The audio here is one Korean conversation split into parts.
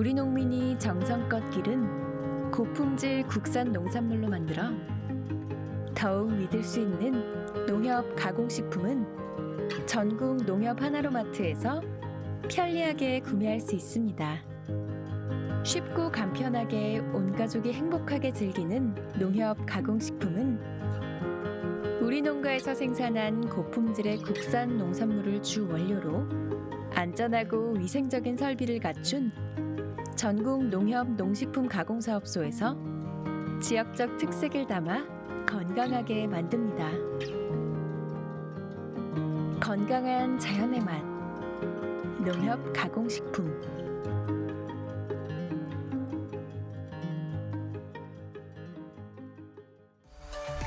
우리 농민이 정성껏 기른 고품질 국산 농산물로 만들어 더욱 믿을 수 있는 농협 가공식품은 전국 농협 하나로마트에서 편리하게 구매할 수 있습니다. 쉽고 간편하게 온 가족이 행복하게 즐기는 농협 가공식품은 우리 농가에서 생산한 고품질의 국산 농산물을 주 원료로 안전하고 위생적인 설비를 갖춘 전국 농협 농식품 가공사업소에서 지역적 특색을 담아 건강하게 만듭니다. 건강한 자연의 맛, 농협 가공식품.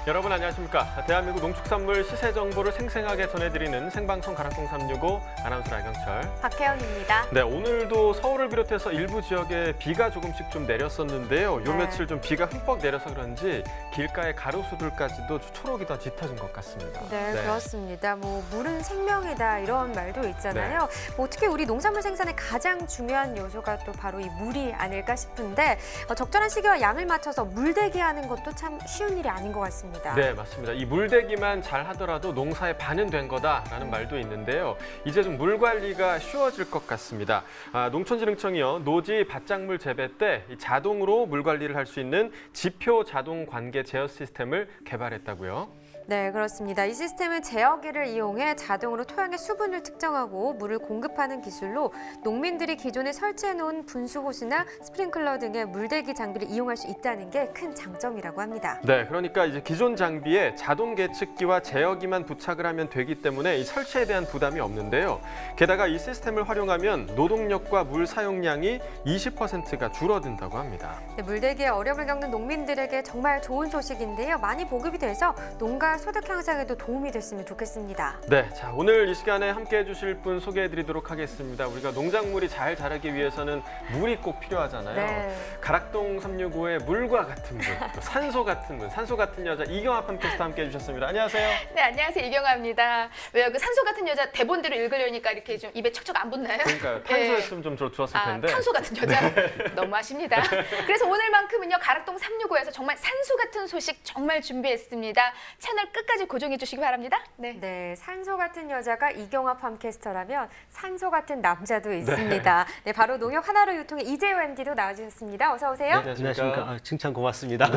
여러분 안녕하십니까? 대한민국 농축산물 시세 정보를 생생하게 전해드리는 생방송 가락동 365 아나운서 나경철, 박혜연입니다. 네, 오늘도 서울을 비롯해서 일부 지역에 비가 조금씩 좀 내렸었는데요. 요 며칠 좀 비가 흠뻑 내려서 그런지 길가의 가로수들까지도 초록이 더 짙어진 것 같습니다. 네, 그렇습니다. 물은 생명이다 이런 말도 있잖아요. 특히 우리 농산물 생산의 가장 중요한 요소가 또 바로 이 물이 아닐까 싶은데 적절한 시기와 양을 맞춰서 물대기 하는 것도 참 쉬운 일이 아닌 것 같습니다. 네, 맞습니다. 이 물대기만 잘 하더라도 농사의 반은 된 거다라는 말도 있는데요. 이제 좀 물 관리가 쉬워질 것 같습니다. 농촌진흥청이요, 노지 밭작물 재배 때 자동으로 물 관리를 할 수 있는 지표 자동 관계 제어 시스템을 개발했다고요. 네, 그렇습니다. 이 시스템은 제어기를 이용해 자동으로 토양의 수분을 특정하고 물을 공급하는 기술로 농민들이 기존에 설치해놓은 분수호스나 스프링클러 등의 물대기 장비를 이용할 수 있다는 게 큰 장점이라고 합니다. 네, 그러니까 이제 기존 장비에 자동 계측기와 제어기만 부착을 하면 되기 때문에 이 설치에 대한 부담이 없는데요. 게다가 이 시스템을 활용하면 노동력과 물 사용량이 20%가 줄어든다고 합니다. 네, 물대기에 어려움을 겪는 농민들에게 정말 좋은 소식인데요. 많이 보급이 돼서 농가 소득 향상에도 도움이 됐으면 좋겠습니다. 네, 자, 오늘 이 시간에 함께 해주실 분 소개해드리도록 하겠습니다. 우리가 농작물이 잘 자라기 위해서는 물이 꼭 필요하잖아요. 네. 가락동 365의 물과 같은 분, 또 산소 같은 분, 산소 같은 여자 이경아 팜캐스터 함께 해주셨습니다. 안녕하세요. 네, 안녕하세요. 이경아입니다. 왜요? 그 산소 같은 여자 대본대로 읽으려니까 이렇게 좀 입에 척척 안 붙나요? 그러니까요. 탄소였으면 좀 좋았을 텐데. 탄소 같은 여자? 너무하십니다. 그래서 오늘만큼은요, 가락동 365에서 정말 산소 같은 소식 정말 준비했습니다. 채널 끝까지 고정해 주시기 바랍니다. 네, 산소 같은 여자가 이경아 팜캐스터라면 산소 같은 남자도 있습니다. 네, 바로 농협 하나로 유통의 이재호 MD도 나와주셨습니다. 어서 오세요. 네, 안녕하십니까. 칭찬 고맙습니다.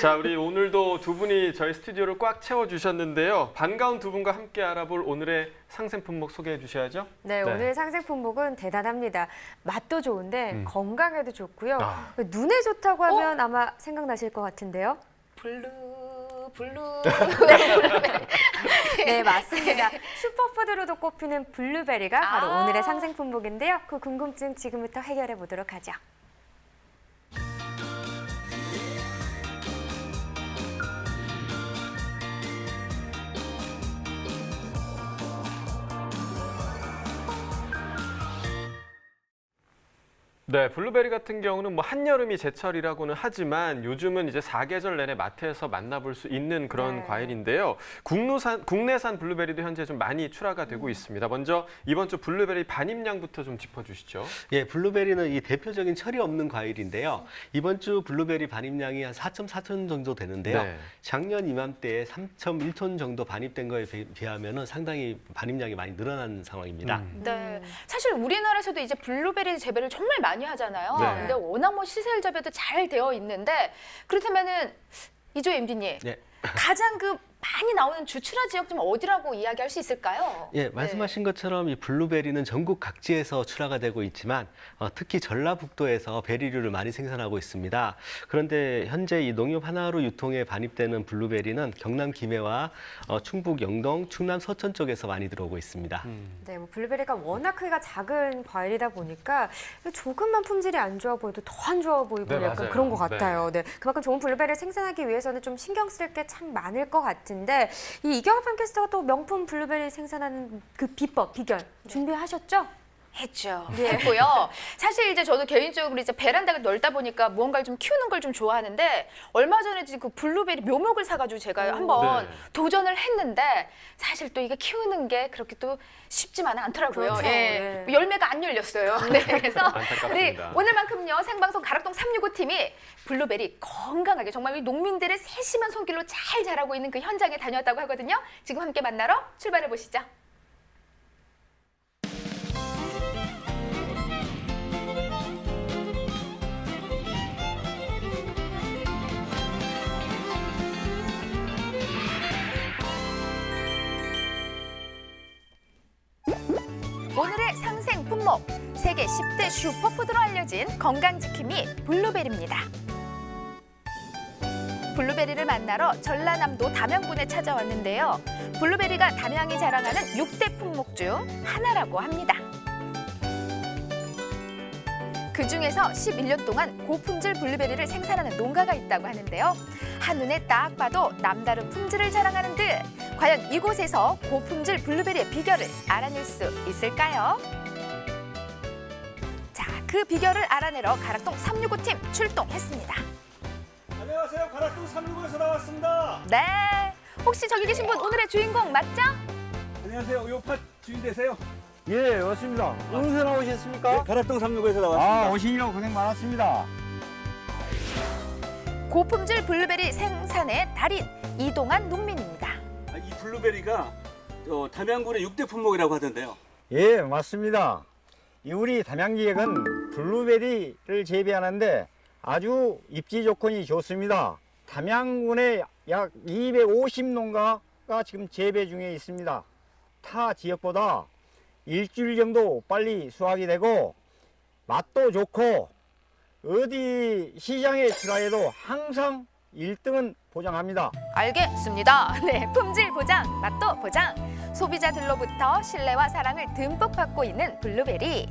자, 우리 오늘도 두 분이 저희 스튜디오를 꽉 채워주셨는데요. 반가운 두 분과 함께 알아볼 오늘의 상생 품목 소개해 주셔야죠. 네, 오늘 상생 품목은 대단합니다. 맛도 좋은데 건강에도 좋고요. 눈에 좋다고 하면 아마 생각나실 것 같은데요. 블루. 네, 맞습니다. 슈퍼푸드로도 꼽히는 블루베리가 바로 오늘의 상생 품목인데요. 그 궁금증 지금부터 해결해 보도록 하죠. 네, 블루베리 같은 경우는 한여름이 제철이라고는 하지만 요즘은 이제 사계절 내내 마트에서 만나볼 수 있는 그런 과일인데요. 국내산 블루베리도 현재 좀 많이 출하가 되고 있습니다. 먼저 이번 주 블루베리 반입량부터 좀 짚어주시죠. 예, 블루베리는 이 대표적인 철이 없는 과일인데요. 이번 주 블루베리 반입량이 한 4.4톤 정도 되는데요. 네. 작년 이맘때에 3.1톤 정도 반입된 거에 비하면 상당히 반입량이 많이 늘어난 상황입니다. 네, 사실 우리나라에서도 이제 블루베리 재배를 정말 많이 하잖아요. 네. 근데 워낙 시설 재배도 잘 되어 있는데 그렇다면은 이조 MD님 가장 많이 나오는 주출하 지역 좀 어디라고 이야기할 수 있을까요? 예, 말씀하신 것처럼 이 블루베리는 전국 각지에서 출하가 되고 있지만 특히 전라북도에서 베리류를 많이 생산하고 있습니다. 그런데 현재 이 농협 하나로 유통에 반입되는 블루베리는 경남 김해와 충북 영동, 충남 서천 쪽에서 많이 들어오고 있습니다. 네, 블루베리가 워낙 크기가 작은 과일이다 보니까 조금만 품질이 안 좋아 보여도 더 안 좋아 보이고 약간 맞아요. 그런 것 같아요. 네, 그만큼 좋은 블루베리를 생산하기 위해서는 좀 신경 쓸 게 참 많을 것 같은데 이 이경아 팜캐스터가 또 명품 블루베리 생산하는 그 비법, 비결 준비하셨죠? 했죠. 했고요. 사실 이제 저도 개인적으로 이제 베란다가 넓다 보니까 무언가를 좀 키우는 걸 좀 좋아하는데 얼마 전에 그 블루베리 묘목을 사가지고 제가 한번 네. 도전을 했는데 사실 또 이게 키우는 게 그렇게 또 쉽지만은 않더라고요. 그렇죠. 예. 네. 열매가 안 열렸어요. 네. 그래서 우리 안타깝습니다. 오늘만큼요 생방송 가락동 365 팀이 블루베리 건강하게 정말 우리 농민들의 세심한 손길로 잘 자라고 있는 그 현장에 다녀왔다고 하거든요. 지금 함께 만나러 출발해 보시죠. 오늘의 상생 품목, 세계 10대 슈퍼푸드로 알려진 건강지킴이 블루베리입니다. 블루베리를 만나러 전라남도 담양군에 찾아왔는데요. 블루베리가 담양이 자랑하는 6대 품목 중 하나라고 합니다. 그중에서 11년 동안 고품질 블루베리를 생산하는 농가가 있다고 하는데요. 한눈에 딱 봐도 남다른 품질을 자랑하는 듯 과연 이곳에서 고품질 블루베리의 비결을 알아낼 수 있을까요? 자, 그 비결을 알아내러 가락동 365팀 출동했습니다. 안녕하세요. 가락동 365에서 나왔습니다. 네, 혹시 저기 계신 분 오늘의 주인공 맞죠? 안녕하세요. 요파 주인 되세요? 예, 맞습니다. 어디서 나오셨습니까? 네, 가락동 365에서 나왔습니다. 오시느라고 고생 많았습니다. 고품질 블루베리 생산의 달인 이동환 농민입니다. 이 블루베리가 담양군의 6대 품목이라고 하던데요. 예, 맞습니다. 우리 담양 지역은 블루베리를 재배하는데 아주 입지 조건이 좋습니다. 담양군에 약 250농가가 지금 재배 중에 있습니다. 타 지역보다 일주일 정도 빨리 수확이 되고 맛도 좋고 어디 시장에 출하해도 항상 1등은 보장합니다. 알겠습니다. 네, 품질 보장, 맛도 보장. 소비자들로부터 신뢰와 사랑을 듬뿍 받고 있는 블루베리.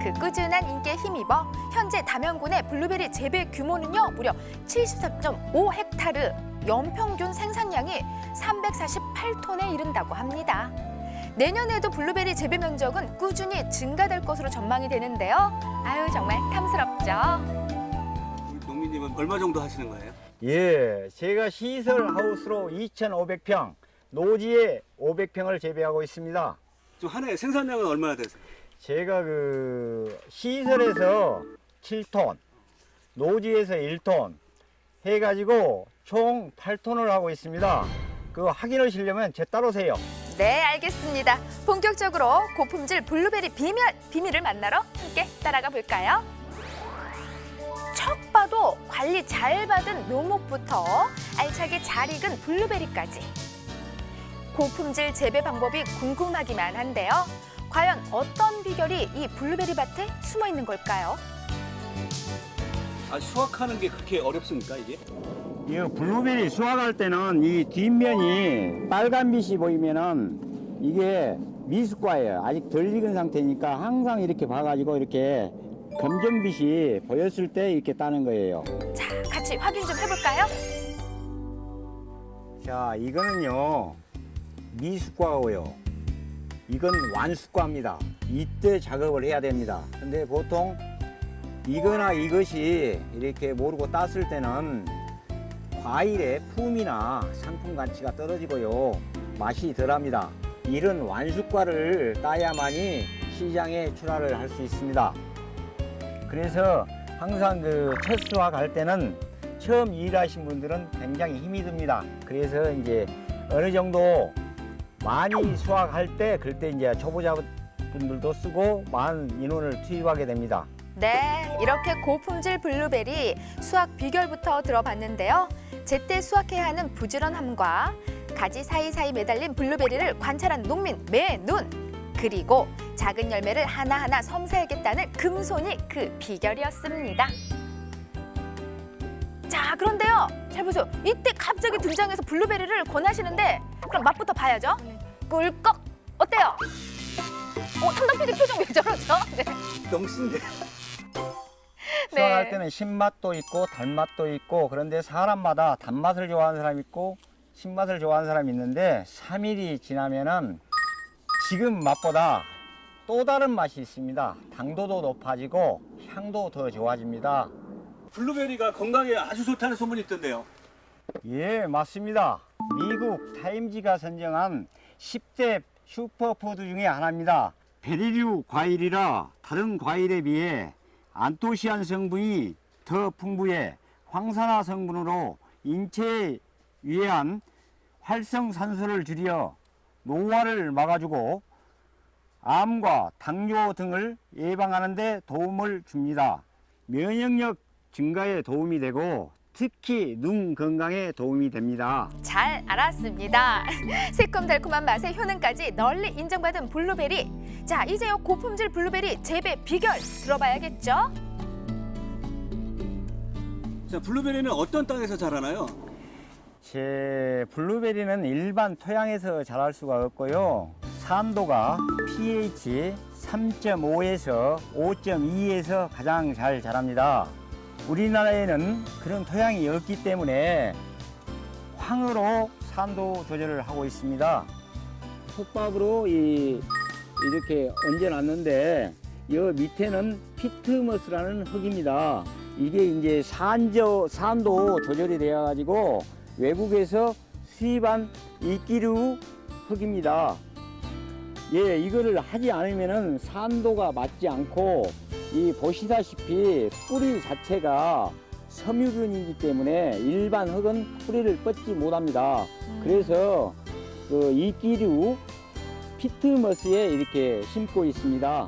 그 꾸준한 인기에 힘입어 현재 담양군의 블루베리 재배 규모는요 무려 73.5 헥타르, 연평균 생산량이 348톤에 이른다고 합니다. 내년에도 블루베리 재배 면적은 꾸준히 증가될 것으로 전망이 되는데요. 아유 정말 탐스럽죠. 농민님은 얼마 정도 하시는 거예요? 예, 제가 시설 하우스로 2,500평, 노지에 500평을 재배하고 있습니다. 좀 한 해 생산량은 얼마나 되세요? 제가 그 시설에서 7톤, 노지에서 1톤 해가지고 총 8톤을 하고 있습니다. 그 확인하시려면 제 따라오세요. 네, 알겠습니다. 본격적으로 고품질 블루베리 비밀을 만나러 함께 따라가 볼까요? 척 봐도 관리 잘 받은 묘목부터 알차게 잘 익은 블루베리까지. 고품질 재배 방법이 궁금하기만 한데요. 과연 어떤 비결이 이 블루베리 밭에 숨어 있는 걸까요? 수확하는 게 그렇게 어렵습니까, 이게? 이 블루베리 수확할 때는 이 뒷면이 빨간빛이 보이면은 이게 미숫과예요. 아직 덜 익은 상태니까 항상 이렇게 봐가지고 이렇게 검정빛이 보였을 때 이렇게 따는 거예요. 자, 같이 확인 좀 해볼까요? 자, 이거는요 미숫과고요. 이건 완숙과입니다. 이때 작업을 해야 됩니다. 근데 보통 이거나 이것이 이렇게 모르고 땄을 때는 과일의 품이나 상품 가치가 떨어지고요. 맛이 덜합니다. 이런 완숙과를 따야만이 시장에 출하를 할 수 있습니다. 그래서 항상 그 첫 수확할 때는 처음 일하신 분들은 굉장히 힘이 듭니다. 그래서 이제 어느 정도 많이 수확할 때 그때 이제 초보자분들도 쓰고 많은 인원을 투입하게 됩니다. 네, 이렇게 고품질 블루베리 수확 비결부터 들어봤는데요. 제때 수확해야 하는 부지런함과 가지 사이사이 매달린 블루베리를 관찰한 농민 매눈, 그리고 작은 열매를 하나하나 섬세하겠다는 금손이 그 비결이었습니다. 자, 그런데요. 잘 보세요. 이때 갑자기 등장해서 블루베리를 권하시는데 그럼 맛부터 봐야죠. 꿀꺽! 어때요? 탐당 PD 표정 왜 저러죠? 네. 너무 신데. 수확할 때는 신맛도 있고 단맛도 있고 그런데 사람마다 단맛을 좋아하는 사람이 있고 신맛을 좋아하는 사람이 있는데 3일이 지나면은 지금 맛보다 또 다른 맛이 있습니다. 당도도 높아지고 향도 더 좋아집니다. 블루베리가 건강에 아주 좋다는 소문이 있던데요. 예, 맞습니다. 미국 타임지가 선정한 10대 슈퍼푸드 중에 하나입니다. 베리류 과일이라 다른 과일에 비해 안토시안 성분이 더 풍부해 황산화 성분으로 인체에 유해한 활성산소를 줄여 노화를 막아주고 암과 당뇨 등을 예방하는 데 도움을 줍니다. 면역력 증가에 도움이 되고 특히 눈 건강에 도움이 됩니다. 잘 알았습니다. 새콤달콤한 맛의 효능까지 널리 인정받은 블루베리. 자, 이제요 고품질 블루베리 재배 비결 들어봐야겠죠? 자, 블루베리는 어떤 땅에서 자라나요? 제 블루베리는 일반 토양에서 자랄 수가 없고요. 산도가 pH 3.5에서 5.2에서 가장 잘 자랍니다. 우리나라에는 그런 토양이 없기 때문에 황으로 산도 조절을 하고 있습니다. 톱밥으로 이렇게 얹어놨는데 이 밑에는 피트머스라는 흙입니다. 이게 이제 산도 조절이 되어 가지고 외국에서 수입한 이끼류 흙입니다. 예, 이거를 하지 않으면은 산도가 맞지 않고 이 보시다시피 뿌리 자체가 섬유균이기 때문에 일반 흙은 뿌리를 뻗지 못합니다. 그래서 그 이끼류 피트머스에 이렇게 심고 있습니다.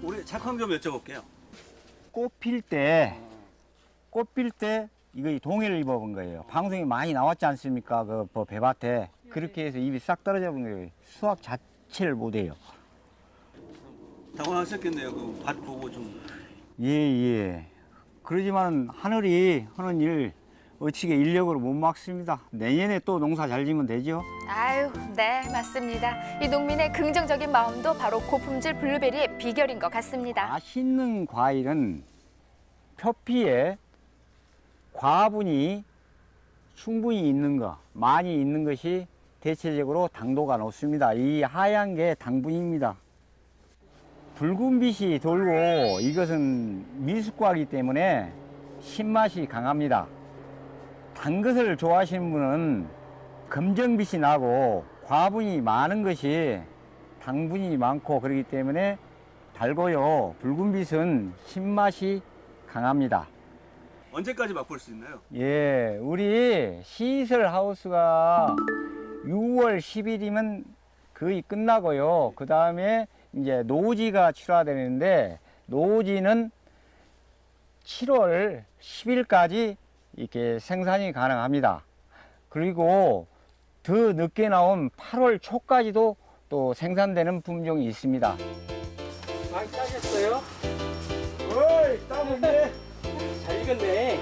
올해 작황 좀 여쭤볼게요. 꽃 필 때 이거 동해를 입어본 거예요. 방송에 많이 나왔지 않습니까? 그 배밭에 그렇게 해서 입이 싹 떨어져 본 거예요. 수확 자체를 못해요. 당황하셨겠네요. 그 밭 보고 좀. 예. 그러지만 하늘이 하는 일 어찌게 인력으로 못 막습니다. 내년에 또 농사 잘 지면 되죠. 아유, 네, 맞습니다. 이 농민의 긍정적인 마음도 바로 고품질 블루베리의 비결인 것 같습니다. 맛있는 과일은 표피에 과분이 충분히 있는 것, 많이 있는 것이 대체적으로 당도가 높습니다. 이 하얀 게 당분입니다. 붉은 빛이 돌고 이것은 미숫과이기 때문에 신맛이 강합니다. 단 것을 좋아하시는 분은 검정빛이 나고 과분이 많은 것이 당분이 많고 그렇기 때문에 달고요. 붉은 빛은 신맛이 강합니다. 언제까지 맛볼 수 있나요? 예, 우리 시설 하우스가 6월 10일이면 거의 끝나고요. 그 다음에 이제 노지가 출하되는데 노지는 7월 10일까지 이렇게 생산이 가능합니다. 그리고 더 늦게 나온 8월 초까지도 또 생산되는 품종이 있습니다. 많이 따셨어요? 어이, 따먹네. 잘 익었네.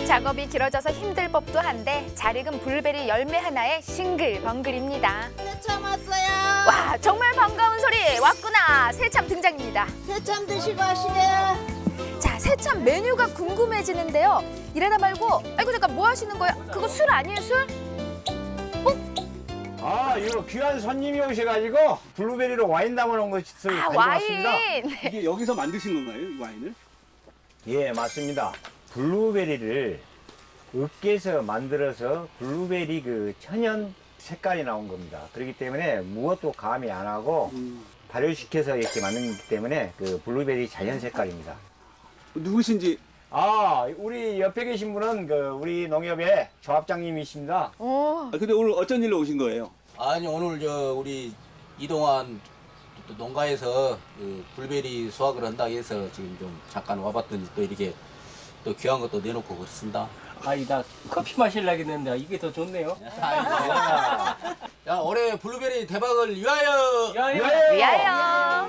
작업이 길어져서 힘들 법도 한데 잘 익은 블루베리 열매 하나에 싱글벙글입니다. 새참 왔어요. 와, 정말 반가운 소리 왔구나. 새참 등장입니다. 새참 드시고 하시게요. 자, 새참 메뉴가 궁금해지는데요. 이러다 말고 아이고 잠깐 뭐 하시는 거예요? 그거 술 아니에요, 술? 아, 이거 귀한 손님이 오셔가지고 블루베리로 와인 담아놓은 것을 아, 가지고 왔습니다. 와인. 이게 여기서 만드신 건가요, 이 와인을? 예, 맞습니다. 블루베리를 으깨서 만들어서 블루베리 그 천연 색깔이 나온 겁니다. 그렇기 때문에 무엇도 가미 안 하고 발효시켜서 이렇게 만들기 때문에 그 블루베리 자연 색깔입니다. 누구신지. 아, 우리 옆에 계신 분은 그 우리 농협의 조합장님이십니다. 오. 근데 오늘 어쩐 일로 오신 거예요? 아니 오늘 우리 이동환 또 농가에서 그 블루베리 수확을 한다고 해서 지금 좀 잠깐 와봤더니 또 이렇게 또 귀한 것도 내놓고 그렇습니다. 나 커피 마실라고 했는데 이게 더 좋네요. 야 올해 블루베리 대박을 위하여! 위하여.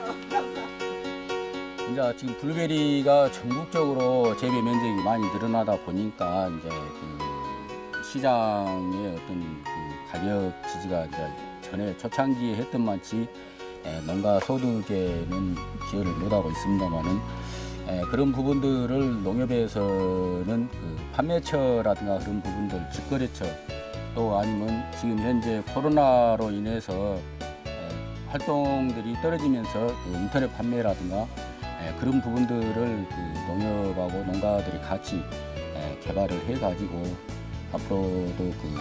이제 지금 블루베리가 전국적으로 재배 면적이 많이 늘어나다 보니까 이제 그 시장의 어떤 그 가격 지지가 이제 전에 초창기에 했던 만치 농가 소득에는 기여를 못하고 있습니다만은 그런 부분들을 농협에서는 그 판매처라든가 그런 부분들, 직거래처 또 아니면 지금 현재 코로나로 인해서 활동들이 떨어지면서 그 인터넷 판매라든가 그런 부분들을 그 농협하고 농가들이 같이 개발을 해가지고 앞으로도 그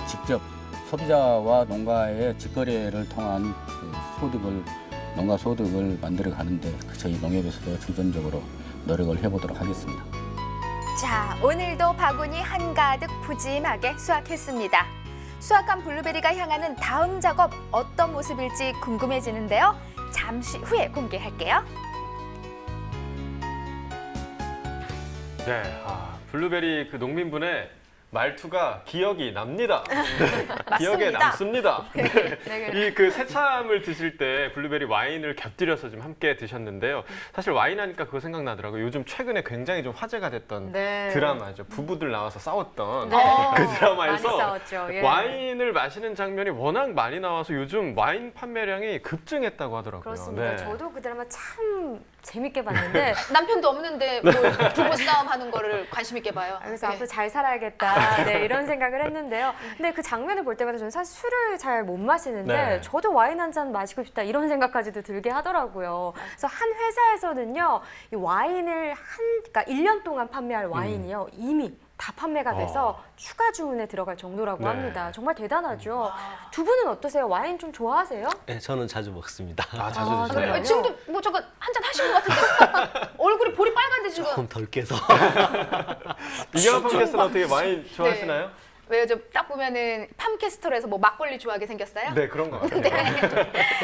직접 소비자와 농가의 직거래를 통한 그 소득을 농가 소득을 만들어 가는데 저희 농협에서도 중점적으로 노력을 해보도록 하겠습니다. 자, 오늘도 바구니 한가득 푸짐하게 수확했습니다. 수확한 블루베리가 향하는 다음 작업 어떤 모습일지 궁금해지는데요. 잠시 후에 공개할게요. 네, 블루베리 그 농민분의 말투가 기억이 납니다. 기억에 남습니다. 이 그 새참을 드실 때 블루베리 와인을 곁들여서 좀 함께 드셨는데요. 사실 와인 하니까 그거 생각나더라고요. 요즘 최근에 굉장히 좀 화제가 됐던 드라마죠. 부부들 나와서 싸웠던 그 드라마에서 많이 싸웠죠. 예. 와인을 마시는 장면이 워낙 많이 나와서 요즘 와인 판매량이 급증했다고 하더라고요. 그렇습니다. 네. 저도 그 드라마 참 재밌게 봤는데 남편도 없는데 뭐 부부 싸움 하는 거를 관심 있게 봐요. 그래서 네. 앞으로 잘 살아야겠다. 네, 이런 생각을 했는데요. 근데 그 장면을 볼 때마다 저는 사실 술을 잘 못 마시는데 네. 저도 와인 한 잔 마시고 싶다 이런 생각까지도 들게 하더라고요. 그래서 한 회사에서는요, 이 와인을 그러니까 1년 동안 판매할 와인이요 이미 다 판매가 돼서 추가 주문에 들어갈 정도라고 네. 합니다. 정말 대단하죠. 두 분은 어떠세요? 와인 좀 좋아하세요? 네, 저는 자주 먹습니다. 자주 드시네요. 정말요? 지금도 뭐 저거 한 잔 하신 것 같은데 얼굴이 볼이 빨간데 지금. 조금 덜 깨서. 이경환 팟캐스트는 어떻게 와인 좋아하시나요? 왜요? 저 딱 보면은 팜캐스터에서 뭐 막걸리 좋아하게 생겼어요? 네, 그런 것 같아요.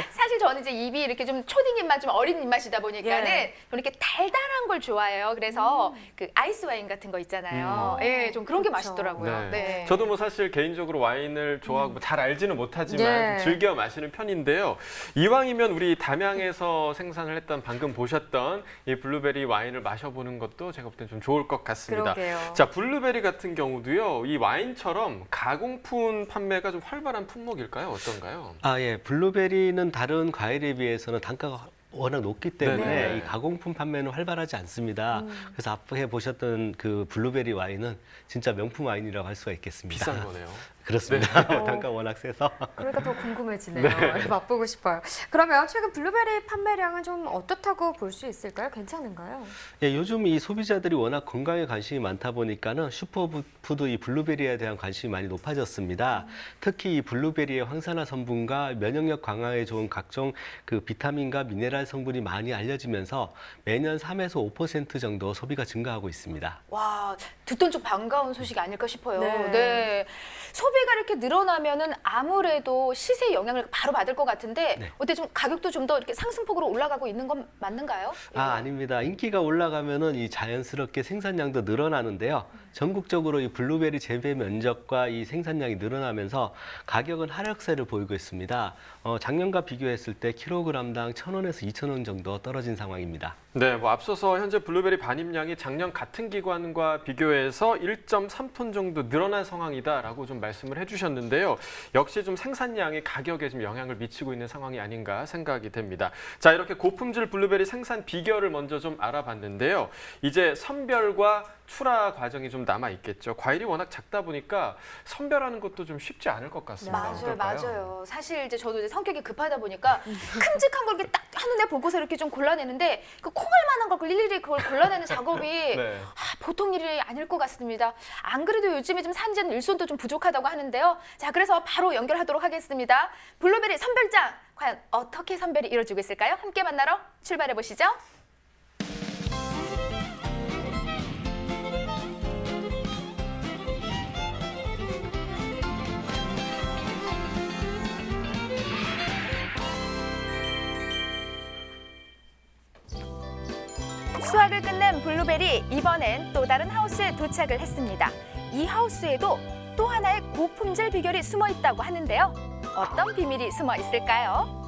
사실 저는 이제 입이 이렇게 좀 초딩 입맛, 좀 어린 입맛이다 보니까는 예. 좀 이렇게 달달한 걸 좋아해요. 그래서 그 아이스 와인 같은 거 있잖아요. 예, 좀 그런 게 그렇죠. 맛있더라고요. 네. 저도 뭐 사실 개인적으로 와인을 좋아하고 뭐잘 알지는 못하지만 네. 좀 즐겨 마시는 편인데요. 이왕이면 우리 담양에서 생산을 했던 방금 보셨던 이 블루베리 와인을 마셔보는 것도 제가 볼 땐 좀 좋을 것 같습니다. 그러게요. 자, 블루베리 같은 경우도요. 이 와인처럼 가공품 판매가 좀 활발한 품목일까요? 어떤가요? 예. 블루베리는 다른 과일에 비해서는 단가가 워낙 높기 때문에 네. 이 가공품 판매는 활발하지 않습니다. 그래서 앞에 보셨던 그 블루베리 와인은 진짜 명품 와인이라고 할 수가 있겠습니다. 비싼 거네요. 그렇습니다. 단가 워낙 세서. 그러니까 더 궁금해지네요. 맛보고 싶어요. 그러면 최근 블루베리 판매량은 좀 어떻다고 볼 수 있을까요? 괜찮은가요? 예, 요즘 이 소비자들이 워낙 건강에 관심이 많다 보니까는 슈퍼푸드 이 블루베리에 대한 관심이 많이 높아졌습니다. 특히 이 블루베리의 황산화 성분과 면역력 강화에 좋은 각종 그 비타민과 미네랄 성분이 많이 알려지면서 매년 3에서 5% 정도 소비가 증가하고 있습니다. 와, 듣던 좀 반가운 소식이 아닐까 싶어요. 네. 네. 소비가 이렇게 늘어나면은 아무래도 시세에 영향을 바로 받을 것 같은데 네. 어때 좀 가격도 좀 더 이렇게 상승폭으로 올라가고 있는 건 맞는가요? 아닙니다. 인기가 올라가면은 이 자연스럽게 생산량도 늘어나는데요. 전국적으로 이 블루베리 재배 면적과 이 생산량이 늘어나면서 가격은 하락세를 보이고 있습니다. 작년과 비교했을 때 킬로그램당 1,000원에서 2,000원 정도 떨어진 상황입니다. 네, 뭐 앞서서 현재 블루베리 반입량이 작년 같은 기간과 비교해서 1.3톤 정도 늘어난 상황이다라고 좀 말씀을 해주셨는데요. 역시 좀 생산량이 가격에 좀 영향을 미치고 있는 상황이 아닌가 생각이 됩니다. 자, 이렇게 고품질 블루베리 생산 비결을 먼저 좀 알아봤는데요. 이제 선별과 출하 과정이 좀 남아 있겠죠. 과일이 워낙 작다 보니까 선별하는 것도 좀 쉽지 않을 것 같습니다. 맞아요, 어떨까요? 맞아요. 사실 이제 저도 이제 성격이 급하다 보니까 큼직한 걸 이렇게 딱 한눈에 보고서 이렇게 좀 골라내는데 그 콩알만한 걸 일일이 그걸 골라내는 작업이 네. 보통 일이 아닐 것 같습니다. 안 그래도 요즘에 좀 산지는 일손도 좀 부족하다고 하는데요. 자, 그래서 바로 연결하도록 하겠습니다. 블루베리 선별장 과연 어떻게 선별이 이루어지고 있을까요? 함께 만나러 출발해 보시죠. 수확을 끝낸 블루베리, 이번엔 또 다른 하우스에 도착을 했습니다. 이 하우스에도 또 하나의 고품질 비결이 숨어 있다고 하는데요. 어떤 비밀이 숨어 있을까요?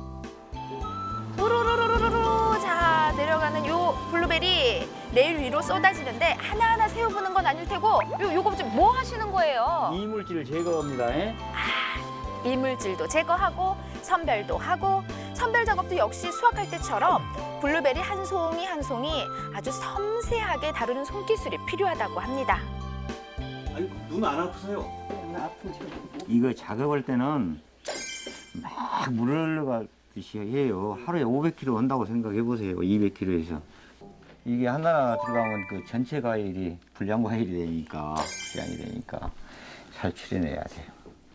우르르르르르, 자, 내려가는 요 블루베리 레일 위로 쏟아지는데 하나하나 세워보는 건 아닐 테고 요거 좀 뭐 하시는 거예요? 이물질 제거합니다. 이물질도 제거하고 선별도 하고 선별 작업도 역시 수확할 때처럼 블루베리 한 송이 한 송이 아주 섬세하게 다루는 손기술이 필요하다고 합니다. 아니 눈 안 아프세요? 이거 작업할 때는 막 물을 해요. 하루에 500kg 한다고 생각해 보세요. 200kg에서. 이게 하나 들어가면 그 전체 과일이 불량 과일이 되니까, 불량이 되니까 잘 추려내야 돼요.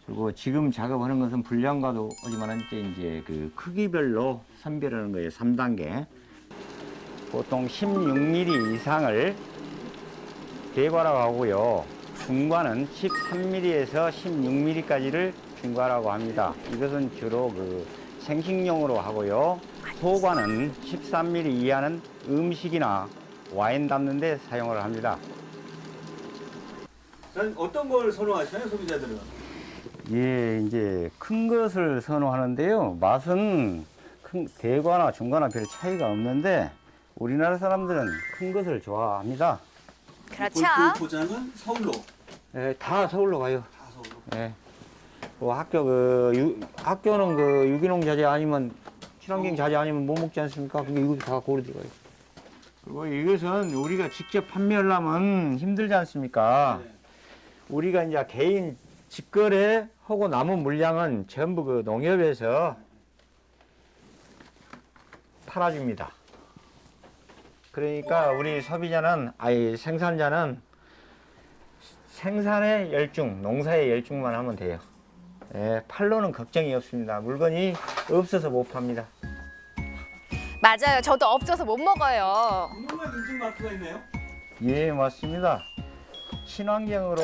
그리고 지금 작업하는 것은 불량과도 하지만 이제 그 크기별로 선별하는 거예요. 3단계. 보통 16mm 이상을 대과라고 하고요. 중과는 13mm에서 16mm까지를 중과라고 합니다. 이것은 주로 그 생식용으로 하고요. 소과는 13mm 이하는 음식이나 와인 담는 데 사용을 합니다. 난 어떤 걸 선호하시나요, 소비자들은? 예, 이제 큰 것을 선호하는데요. 맛은 대과나 중과나 별 차이가 없는데 우리나라 사람들은 큰 것을 좋아합니다. 그렇죠. 그 포장은 서울로. 예, 다 서울로 가요. 다 서울로. 예. 학교는 그 유기농 자재 아니면 친환경 자재 아니면 못 먹지 않습니까? 근데 이것도 다 고루 들어가요. 그리고 이것은 우리가 직접 판매하려면 힘들지 않습니까? 네. 우리가 이제 개인 직거래 하고 남은 물량은 전부 그 농협에서 팔아줍니다. 그러니까 우리 소비자는, 생산자는 생산의 열중, 농사의 열중만 하면 돼요. 예, 팔로는 걱정이 없습니다. 물건이 없어서 못 팝니다. 맞아요. 저도 없어서 못 먹어요. 유명한 인증 마크가 있네요. 예, 맞습니다. 친환경으로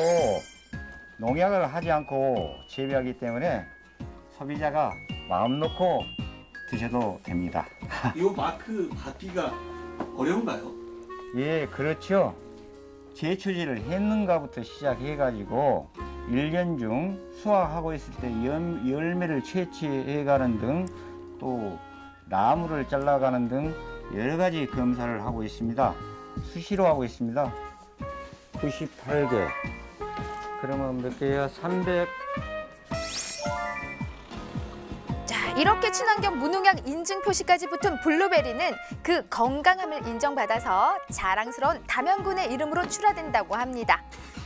농약을 하지 않고 재배하기 때문에 소비자가 마음 놓고 드셔도 됩니다. 이 마크 받기가 어려운가요? 예, 그렇죠. 제초제를 했는가부터 시작해가지고 1년 중 수확하고 있을 때 열매를 채취해가는 등 또 나무를 잘라가는 등 여러 가지 검사를 하고 있습니다. 수시로 하고 있습니다. 98개. 그러면 몇 개야? 300. 자, 이렇게 친환경 무농약 인증 표시까지 붙은 블루베리는 그 건강함을 인정받아서 자랑스러운 담양군의 이름으로 출하된다고 합니다.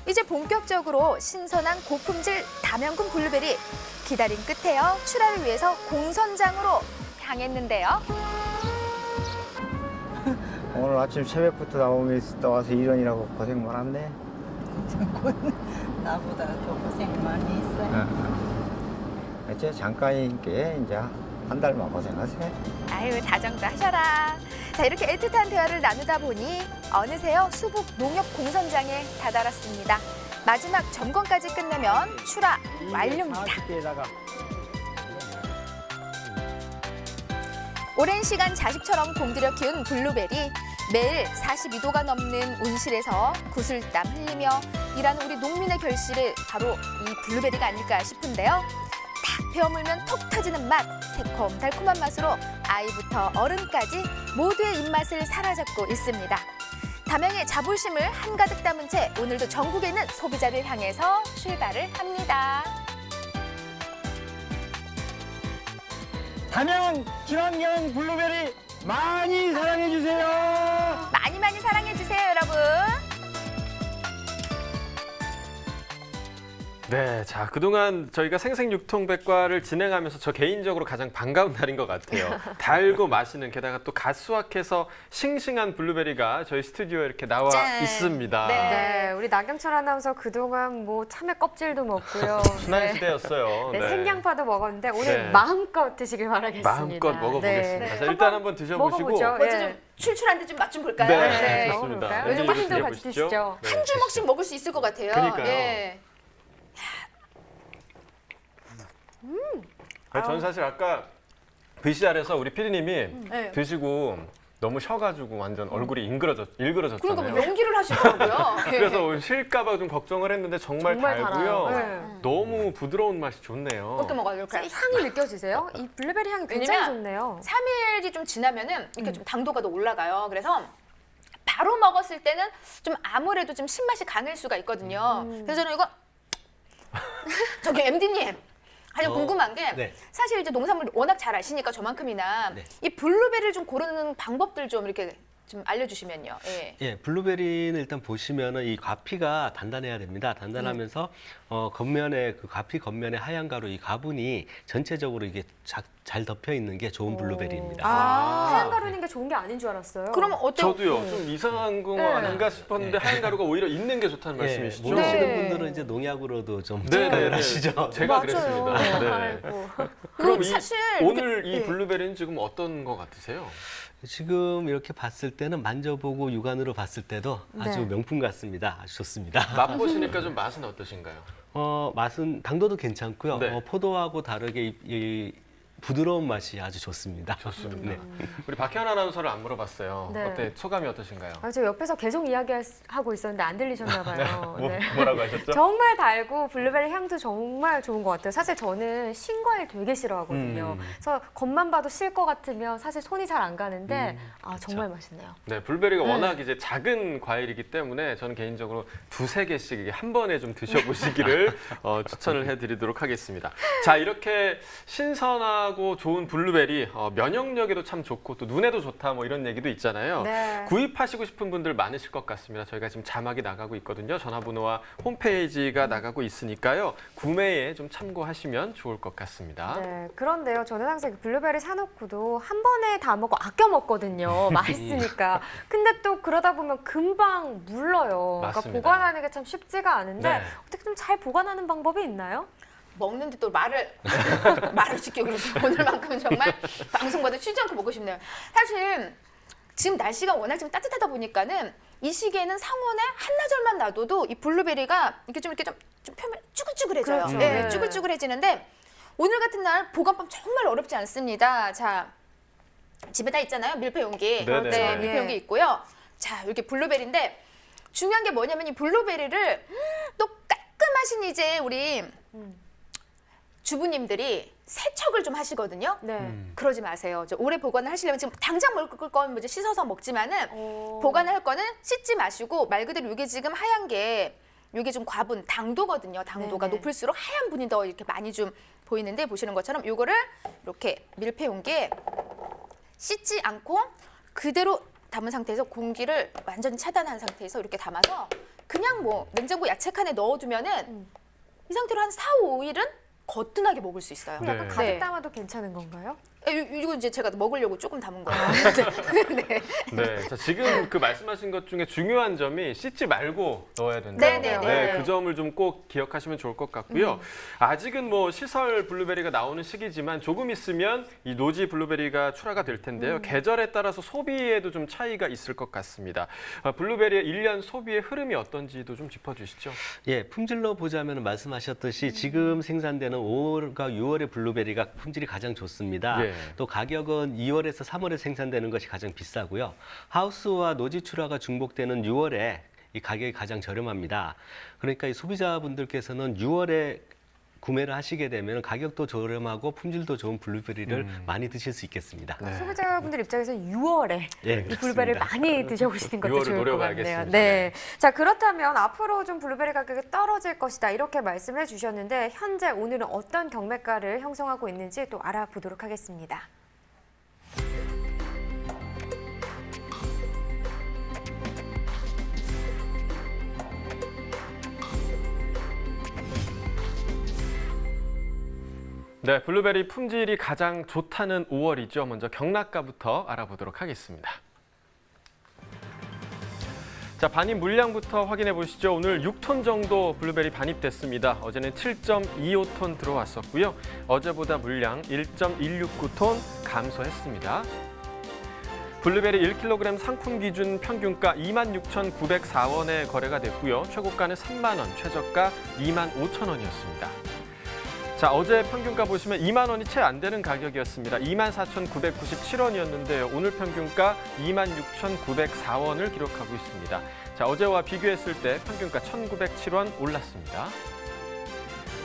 이제 본격적으로 신선한 고품질 담양군 블루베리 기다림 끝에요. 출하를 위해서 공선장으로 향했는데요. 오늘 아침 새벽부터 나와서 일하느라고 고생 많았네. 나보다 더 고생 많이 했어요. 이제 잠깐이니까 이제 한 달만 고생하세요. 아유, 다정도 하셔라. 자, 이렇게 애틋한 대화를 나누다 보니 어느새요 수북 농협 공선장에 다다랐습니다. 마지막 점검까지 끝내면 출하 완료입니다. 40개에다가 오랜 시간 자식처럼 공들여 키운 블루베리. 매일 42도가 넘는 온실에서 구슬땀 흘리며 일하는 우리 농민의 결실이 바로 이 블루베리가 아닐까 싶은데요. 딱 베어물면 톡 터지는 맛, 새콤달콤한 맛으로 아이부터 어른까지 모두의 입맛을 사로잡고 있습니다. 담양의 자부심을 한가득 담은 채 오늘도 전국에 있는 소비자를 향해서 출발을 합니다. 담양 친환경 블루베리 많이 사랑해 주세요. 많이 많이 사랑해주세요, 여러분. 네, 자, 그동안 저희가 생생육통백과를 진행하면서 저 개인적으로 가장 반가운 날인 것 같아요. 달고 맛있는, 게다가 또 갓 수확해서 싱싱한 블루베리가 저희 스튜디오에 이렇게 나와 짠. 있습니다. 네, 우리 나경철 아나운서 그동안 뭐 참외 껍질도 먹고요. 순환 시대였어요. 네, 생양파도 먹었는데 오늘 네. 마음껏 드시길 바라겠습니다. 마음껏 먹어보겠습니다. 네. 자, 일단 한번 드셔보시고. 먹어보죠. 먼저 네. 좀 출출한데 좀 맛 좀 볼까요? 네, 네, 좋습니다. 먹어볼까요? 네, 요즘 드셔보시죠. 힘도 같이 드시죠. 네. 한 주먹씩 먹을 수 있을 것 같아요. 그러니까요. 예. 아니, 저는 사실 아까 VCR에서 우리 PD님이 네. 드시고 너무 쉬어가지고 완전 얼굴이 일그러졌잖아요. 그러니까 뭐 연기를 하시더라고요. 예. 그래서 쉴까봐 좀 걱정을 했는데 정말 달고요. 달아요. 네. 너무 부드러운 맛이 좋네요. 어떻게 먹어요? 이렇게. 향이 느껴지세요? 이 블루베리 향이 굉장히 왜냐면 좋네요. 3일이 좀 지나면은 이렇게 좀 당도가 더 올라가요. 그래서 바로 먹었을 때는 좀 아무래도 좀 신맛이 강할 수가 있거든요. 그래서 저는 이거 저기 MD님 가장 궁금한 게 네. 사실 이제 농산물 워낙 잘 아시니까 저만큼이나 네. 이 블루베리를 좀 고르는 방법들 좀 이렇게 좀 알려주시면요. 예. 예, 블루베리는 일단 보시면은 이 과피가 단단해야 됩니다. 단단하면서 겉면에 그 과피 겉면에 하얀 가루 이 가분이 전체적으로 이게 잘 덮여 있는 게 좋은 블루베리입니다. 하얀 가루 있는 게 좋은 게 아닌 줄 알았어요. 그러면 어떤 저도요. 좀 이상한 거 네. 아닌가 싶었는데 하얀 가루가 오히려 있는 게 좋다는 예, 말씀이시죠? 모르시는 네. 분들은 이제 농약으로도 좀 네, 착각을 네. 하시죠. 제가 맞아요. 그랬습니다. 네. 아이고. 그럼 사실 오늘 이 예. 블루베리는 지금 어떤 거 같으세요? 지금 이렇게 봤을 때는 만져보고 육안으로 봤을 때도 아주 네. 명품 같습니다. 아주 좋습니다. 맛보시니까 좀 맛은 어떠신가요? 맛은 당도도 괜찮고요. 네. 포도하고 다르게 이 부드러운 맛이 아주 좋습니다. 좋습니다. 네. 우리 박현 아나운서를 안 물어봤어요. 네. 어때? 소감이 어떠신가요? 저 옆에서 계속 이야기하고 있었는데 안 들리셨나 봐요. 네. 뭐라고 하셨죠? 정말 달고 블루베리 향도 정말 좋은 것 같아요. 사실 저는 신과일 되게 싫어하거든요. 그래서 겉만 봐도 실 것 같으면 사실 손이 잘 안 가는데 정말 맛있네요. 네, 블루베리가 워낙 이제 작은 과일이기 때문에 저는 개인적으로 2~3개씩 이게 한 번에 좀 드셔보시기를 추천을 해드리도록 하겠습니다. 자, 이렇게 신선하고 좋은 블루베리 면역력에도 참 좋고 또 눈에도 좋다 뭐 이런 얘기도 있잖아요. 네. 구입하시고 싶은 분들 많으실 것 같습니다. 저희가 지금 자막이 나가고 있거든요. 전화번호와 홈페이지가 나가고 있으니까요. 구매에 좀 참고하시면 좋을 것 같습니다. 네, 그런데요. 저는 항상 블루베리 사놓고도 한 번에 다 먹고 아껴 먹거든요. 맛있으니까. 근데 또 그러다 보면 금방 물러요. 그러니까 맞습니다. 보관하는 게 참 쉽지가 않은데 네. 어떻게 좀 잘 보관하는 방법이 있나요? 먹는데 또 말을 시켜 그래서 오늘만큼은 정말 방송마다 쉬지 않고 먹고 싶네요. 사실 지금 날씨가 워낙 좀 따뜻하다 보니까는 이 시기에는 상온에 한나절만 놔둬도 이 블루베리가 좀 표면 쭈글쭈글해져요. 그렇죠. 네, 네. 쭈글쭈글해지는데 오늘 같은 날 보관법 정말 어렵지 않습니다. 자, 집에 다 있잖아요. 밀폐 용기. 네네. 네, 밀폐 용기 있고요. 자, 이렇게 블루베리인데 중요한 게 뭐냐면 이 블루베리를 또 깔끔하신 이제 우리 주부님들이 세척을 좀 하시거든요. 네. 그러지 마세요. 오래 보관을 하시려면 지금 당장 먹을 건 뭐지 씻어서 먹지만은 보관을 할 거는 씻지 마시고 말 그대로 이게 지금 하얀 게 이게 좀 과분 당도거든요. 당도가 네네. 높을수록 하얀 분이 더 이렇게 많이 좀 보이는데 보시는 것처럼 이거를 이렇게 밀폐 용기에 씻지 않고 그대로 담은 상태에서 공기를 완전히 차단한 상태에서 이렇게 담아서 그냥 뭐 냉장고 야채칸에 넣어두면은 이 상태로 한 4~5일은 거뜬하게 먹을 수 있어요. 약간 네. 가득 네. 담아도 괜찮은 건가요? 이거 이제 제가 먹으려고 조금 담은 거예요. 네. 네, 자, 지금 그 말씀하신 것 중에 중요한 점이 씻지 말고 넣어야 된다. 네네네. 그 점을 좀 꼭 기억하시면 좋을 것 같고요. 아직은 뭐 시설 블루베리가 나오는 시기지만 조금 있으면 이 노지 블루베리가 출하가 될 텐데요. 계절에 따라서 소비에도 좀 차이가 있을 것 같습니다. 블루베리의 1년 소비의 흐름이 어떤지도 좀 짚어주시죠. 예, 품질로 보자면 말씀하셨듯이 지금 생산되는 5월과 6월의 블루베리가 품질이 가장 좋습니다. 예. 또 가격은 2월에서 3월에 생산되는 것이 가장 비싸고요. 하우스와 노지 출하가 중복되는 6월에 이 가격이 가장 저렴합니다. 그러니까 이 소비자분들께서는 6월에 구매를 하시게 되면 가격도 저렴하고 품질도 좋은 블루베리를 많이 드실 수 있겠습니다. 네. 소비자분들 입장에서 6월에 예, 이 블루베리를 그렇습니다. 많이 드셔보시는 것도 6월을 좋을 것 같네요. 노려봐야겠습니다. 네. 자, 그렇다면 앞으로 좀 블루베리 가격이 떨어질 것이다 이렇게 말씀해 주셨는데 현재 오늘은 어떤 경매가를 형성하고 있는지 또 알아보도록 하겠습니다. 네, 블루베리 품질이 가장 좋다는 5월이죠. 먼저 경락가부터 알아보도록 하겠습니다. 자, 반입 물량부터 확인해 보시죠. 오늘 6톤 정도 블루베리 반입됐습니다. 어제는 7.25톤 들어왔었고요. 어제보다 물량 1.169톤 감소했습니다. 블루베리 1kg 상품 기준 평균가 26,904원에 거래가 됐고요. 최고가는 3만 원, 최저가 25,000원이었습니다. 자, 어제 평균가 보시면 2만 원이 채 안 되는 가격이었습니다. 24,997원이었는데요. 오늘 평균가 26,904원을 기록하고 있습니다. 자, 어제와 비교했을 때 평균가 1,907원 올랐습니다.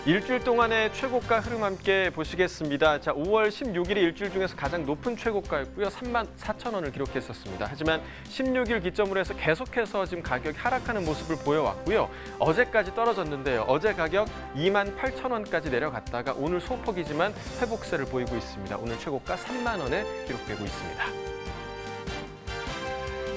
일주일 동안의 최고가 흐름 함께 보시겠습니다. 자, 5월 16일이 일주일 중에서 가장 높은 최고가였고요. 34,000원을 기록했었습니다. 하지만 16일 기점으로 해서 계속해서 지금 가격이 하락하는 모습을 보여왔고요. 어제까지 떨어졌는데요. 어제 가격 28,000원까지 내려갔다가 오늘 소폭이지만 회복세를 보이고 있습니다. 오늘 최고가 3만 원에 기록되고 있습니다.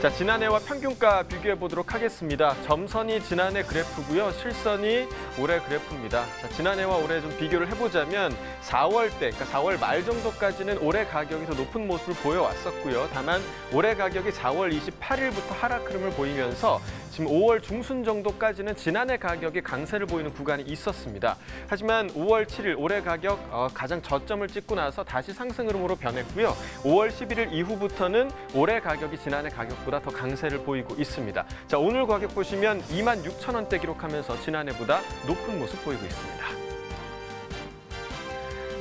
자, 지난해와 평균가 비교해 보도록 하겠습니다. 점선이 지난해 그래프고요. 실선이 올해 그래프입니다. 자, 지난해와 올해 좀 비교를 해보자면 4월 때, 그러니까 4월 말 정도까지는 올해 가격이 더 높은 모습을 보여왔었고요. 다만 올해 가격이 4월 28일부터 하락 흐름을 보이면서 지금 5월 중순 정도까지는 지난해 가격이 강세를 보이는 구간이 있었습니다. 하지만 5월 7일 올해 가격 가장 저점을 찍고 나서 다시 상승 흐름으로 변했고요. 5월 11일 이후부터는 올해 가격이 지난해 가격보다 더 강세를 보이고 있습니다. 자, 오늘 가격 보시면 26,000원대 기록하면서 지난해보다 높은 모습 보이고 있습니다.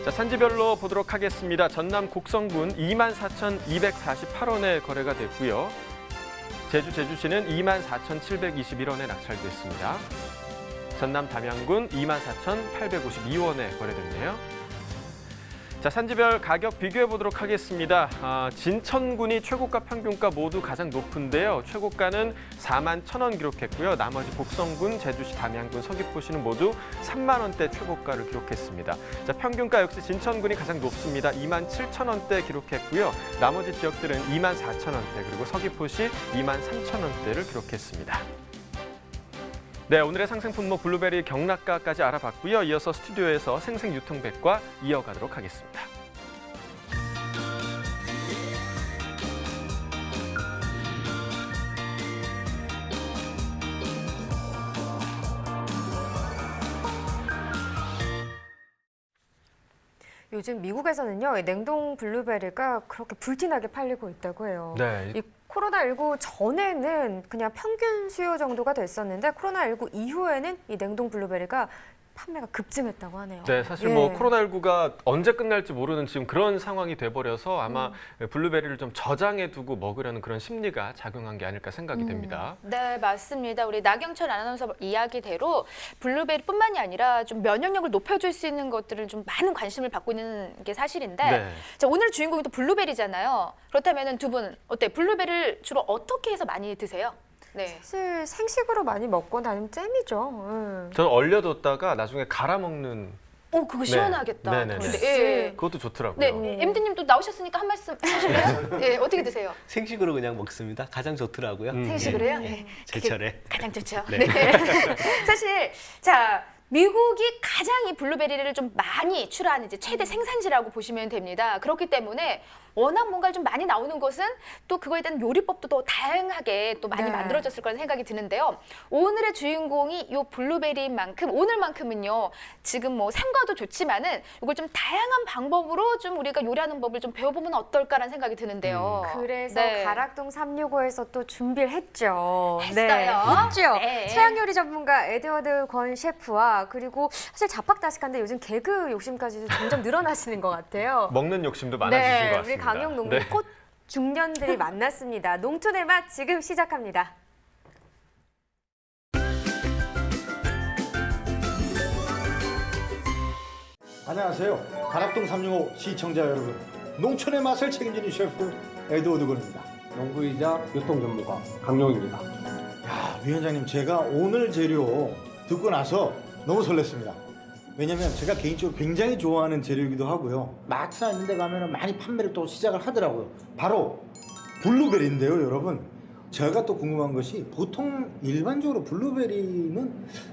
자, 산지별로 보도록 하겠습니다. 전남 곡성군 24,248원에 거래가 됐고요. 제주시는 24,721원에 낙찰됐습니다. 전남 담양군 24,852원에 거래됐네요. 자, 산지별 가격 비교해 보도록 하겠습니다. 진천군이 최고가 평균가 모두 가장 높은데요. 최고가는 41,000원 기록했고요. 나머지 곡성군, 제주시, 담양군, 서귀포시는 모두 3만 원대 최고가를 기록했습니다. 자, 평균가 역시 진천군이 가장 높습니다. 27,000원대 기록했고요. 나머지 지역들은 24,000원대 그리고 서귀포시 23,000원대를 기록했습니다. 네, 오늘의 상생 품목 블루베리 경락가까지 알아봤고요. 이어서 스튜디오에서 생생 유통백과 이어가도록 하겠습니다. 요즘 미국에서는요, 이 냉동 블루베리가 그렇게 불티나게 팔리고 있다고 해요. 네. 이 코로나19 전에는 그냥 평균 수요 정도가 됐었는데 코로나19 이후에는 이 냉동 블루베리가 판매가 급증했다고 하네요. 네, 사실 예. 뭐 코로나19가 언제 끝날지 모르는 지금 그런 상황이 돼버려서 아마 블루베리를 좀 저장해 두고 먹으려는 그런 심리가 작용한 게 아닐까 생각이 됩니다. 네, 맞습니다. 우리 나경철 아나운서 이야기대로 블루베리뿐만이 아니라 좀 면역력을 높여줄 수 있는 것들을 좀 많은 관심을 받고 있는 게 사실인데 네. 자, 오늘 주인공이 또 블루베리잖아요. 그렇다면 두 분 어때? 블루베리를 주로 어떻게 해서 많이 드세요? 네. 사실 생식으로 많이 먹거나 아니면 잼이죠. 저는 얼려뒀다가 나중에 갈아 먹는 오, 그거 시원하겠다. 네, 네, 네. 그런데, 예. 그것도 좋더라고요. 네, MD님 또 나오셨으니까 한 말씀 하실래요? 네, 어떻게 드세요? 생식으로 그냥 먹습니다. 가장 좋더라고요. 생식으로요? 네. 네. 제철에. 가장 좋죠. 네. 네. 사실 자, 미국이 가장 이 블루베리를 좀 많이 출하하는 이제 최대 생산지라고 보시면 됩니다. 그렇기 때문에 워낙 뭔가 좀 많이 나오는 것은 또 그거에 대한 요리법도 더 다양하게 또 많이 네. 만들어졌을 거라는 생각이 드는데요. 오늘의 주인공이 이 블루베리인 만큼 오늘만큼은요. 지금 뭐 생과도 좋지만은 이걸 좀 다양한 방법으로 좀 우리가 요리하는 법을 좀 배워보면 어떨까라는 생각이 드는데요. 그래서 네. 가락동 365에서 또 준비를 했죠. 했어요. 네, 했죠. 네. 최양 요리 전문가 에드워드 권 셰프와 그리고 사실 잡학다식한데 요즘 개그 욕심까지도 점점 늘어나시는 것 같아요. 먹는 욕심도 많아지신 것 같습니다. 우리 강영 농민 네. 꽃 중년들이 만났습니다. 농촌의 맛 지금 시작합니다. 안녕하세요. 가락동 365 시청자 여러분. 농촌의 맛을 책임지는 셰프 에드워드 권입니다. 농부이자 유통 전문가 강용입니다. 야, 위원장님, 제가 오늘 재료 듣고 나서 너무 설렜습니다. 왜냐면 제가 개인적으로 굉장히 좋아하는 재료이기도 하고요. 마트나 이런 데 가면 많이 판매를 또 시작을 하더라고요. 바로 블루베리인데요, 여러분. 제가 또 궁금한 것이 보통 일반적으로 블루베리는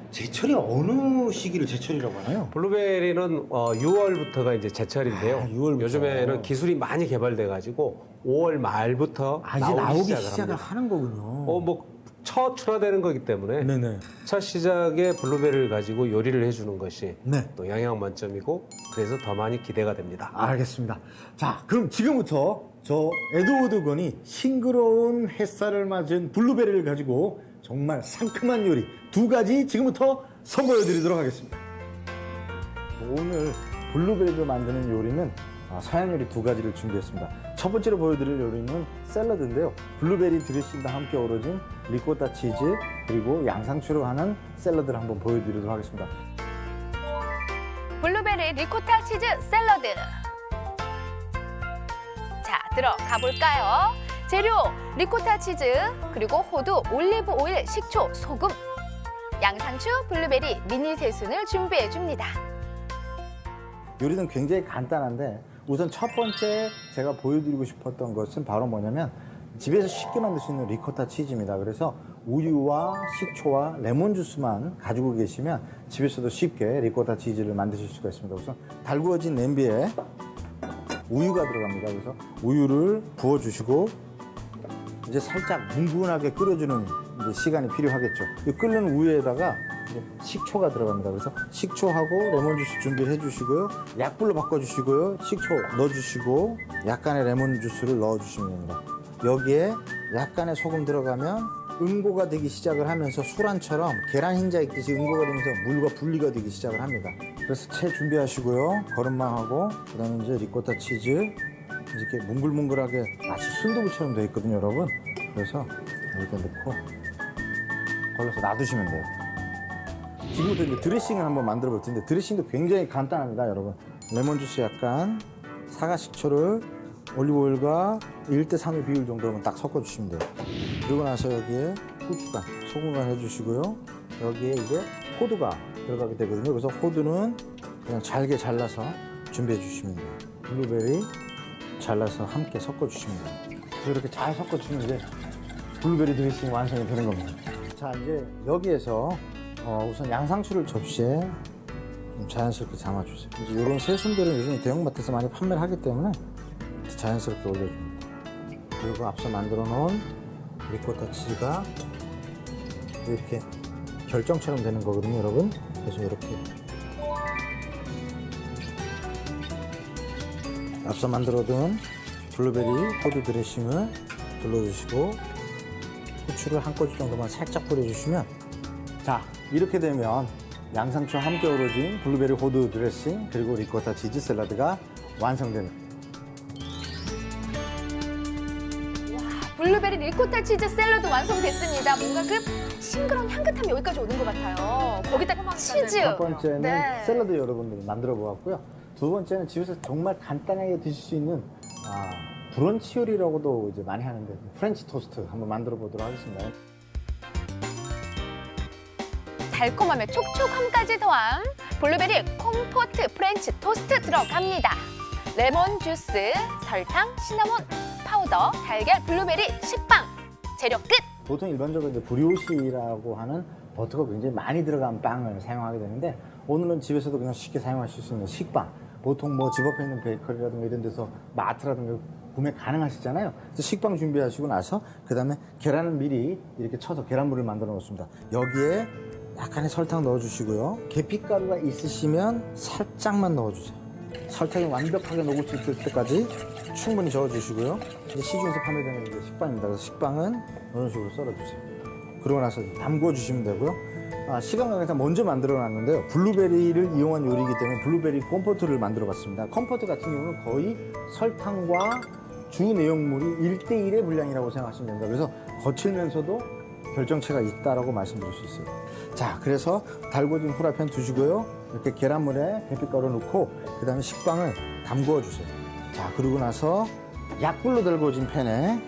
제철이 어느 시기를 제철이라고 하나요? 블루베리는 6월부터가 이제 제철인데요. 6월부터. 요즘에는 기술이 많이 개발돼 가지고 5월 말부터 이제 나오기 시작을 합니다. 하는 거군요. 뭐 첫 출하되는 거기 때문에 네네. 첫 시작에 블루베리를 가지고 요리를 해주는 것이 네. 또 영양 만점이고 그래서 더 많이 기대가 됩니다. 알겠습니다. 자, 그럼 지금부터 저 에드워드 건이 싱그러운 햇살을 맞은 블루베리를 가지고 정말 상큼한 요리 2가지 지금부터 선보여 드리도록 하겠습니다. 오늘 블루베리로 만드는 요리는 서양 요리 2가지를 준비했습니다. 첫 번째로 보여드릴 요리는 샐러드인데요. 블루베리 드레싱과 함께 어우러진 리코타 치즈 그리고 양상추로 하는 샐러드를 한번 보여드리도록 하겠습니다. 블루베리 리코타 치즈 샐러드. 자, 들어가 볼까요? 재료 리코타 치즈, 그리고 호두, 올리브 오일, 식초, 소금, 양상추, 블루베리, 미니 새순을 준비해 줍니다. 요리는 굉장히 간단한데 우선 첫 번째 제가 보여드리고 싶었던 것은 바로 뭐냐면 집에서 쉽게 만들 수 있는 리코타 치즈입니다. 그래서 우유와 식초와 레몬 주스만 가지고 계시면 집에서도 쉽게 리코타 치즈를 만드실 수가 있습니다. 우선 달구어진 냄비에 우유가 들어갑니다. 그래서 우유를 부어주시고 이제 살짝 뭉근하게 끓여주는 이제 시간이 필요하겠죠. 이 끓는 우유에다가 이제 식초가 들어갑니다. 그래서 식초하고 레몬 주스 준비를 해주시고요. 약불로 바꿔주시고요. 식초 넣어주시고 약간의 레몬 주스를 넣어주시면 됩니다. 여기에 약간의 소금 들어가면 응고가 되기 시작을 하면서 술안처럼 계란 흰자 익듯이 응고가 되면서 물과 분리가 되기 시작을 합니다. 그래서 채 준비하시고요. 거름망하고 그다음에 이제 리코타 치즈 이렇게 뭉글뭉글하게 마치 순두부처럼 되어 있거든요, 여러분. 그래서 이렇게 넣고 걸러서 놔두시면 돼요. 지금부터 이제 드레싱을 한번 만들어 볼 텐데 드레싱도 굉장히 간단합니다, 여러분. 레몬 주스 약간, 사과 식초를 올리브오일과 1대3의 비율 정도면 딱 섞어주시면 돼요. 그리고 나서 여기에 후추간, 소금간 해주시고요. 여기에 이제 호두가 들어가게 되거든요. 그래서 호두는 그냥 잘게 잘라서 준비해 주시면 돼요. 블루베리 잘라서 함께 섞어주시면 돼요. 그래서 이렇게 잘 섞어주시면 이제 블루베리 드레싱 완성이 되는 겁니다. 자, 이제 여기에서 우선 양상추를 접시에 좀 자연스럽게 담아주세요. 이제 이런 새순들은 요즘 대형마트에서 많이 판매를 하기 때문에 자연스럽게 올려줍니다. 그리고 앞서 만들어 놓은 리코타 치즈가 이렇게 결정처럼 되는 거거든요, 여러분. 그래서 이렇게 앞서 만들어둔 블루베리 호두 드레싱을 둘러주시고 후추를 한 꼬집 정도만 살짝 뿌려주시면, 자, 이렇게 되면 양상추와 함께 어우러진 블루베리 호두 드레싱 그리고 리코타 치즈 샐러드가 완성됩니다. 블루베리 리코타 치즈 샐러드 완성됐습니다. 뭔가 그 싱그러운 향긋함이 여기까지 오는 것 같아요. 거기다 치즈. 첫 번째는 네. 샐러드 여러분들이 만들어 보았고요. 두 번째는 집에서 정말 간단하게 드실 수 있는 브런치 요리라고도 이제 많이 하는데 프렌치 토스트 한번 만들어 보도록 하겠습니다. 달콤함에 촉촉함까지 더한 블루베리 콤포트 프렌치 토스트 들어갑니다. 레몬 주스, 설탕, 시나몬 파우더, 달걀, 블루베리, 식빵. 재료 끝! 보통 일반적으로 이제 브리오시라고 하는 버터가 굉장히 많이 들어간 빵을 사용하게 되는데 오늘은 집에서도 그냥 쉽게 사용하실 수 있는 식빵. 보통 뭐 집 앞에 있는 베이커리라든가 이런 데서 마트라든가 구매 가능하시잖아요. 그래서 식빵 준비하시고 나서 그다음에 계란을 미리 이렇게 쳐서 계란물을 만들어 놓습니다. 여기에 약간의 설탕 넣어주시고요. 계피가루가 있으시면 살짝만 넣어주세요. 설탕이 완벽하게 녹을 수 있을 때까지 충분히 저어주시고요. 이제 시중에서 판매되는 이제 식빵입니다. 그래서 식빵은 이런 식으로 썰어주세요. 그러고 나서 담궈 주시면 되고요. 시간 관계상 먼저 만들어 놨는데요. 블루베리를 이용한 요리이기 때문에 블루베리 콤포트를 만들어 봤습니다. 콤포트 같은 경우는 거의 설탕과 주 내용물이 1대1의 분량이라고 생각하시면 됩니다. 그래서 거칠면서도 결정체가 있다라고 말씀드릴 수 있어요. 자, 그래서 달궈진 후라이팬 두시고요. 이렇게 계란물에 계피가루 넣고 그 다음에 식빵을 담궈 주세요. 자, 그리고 나서 약불로 달궈진 팬에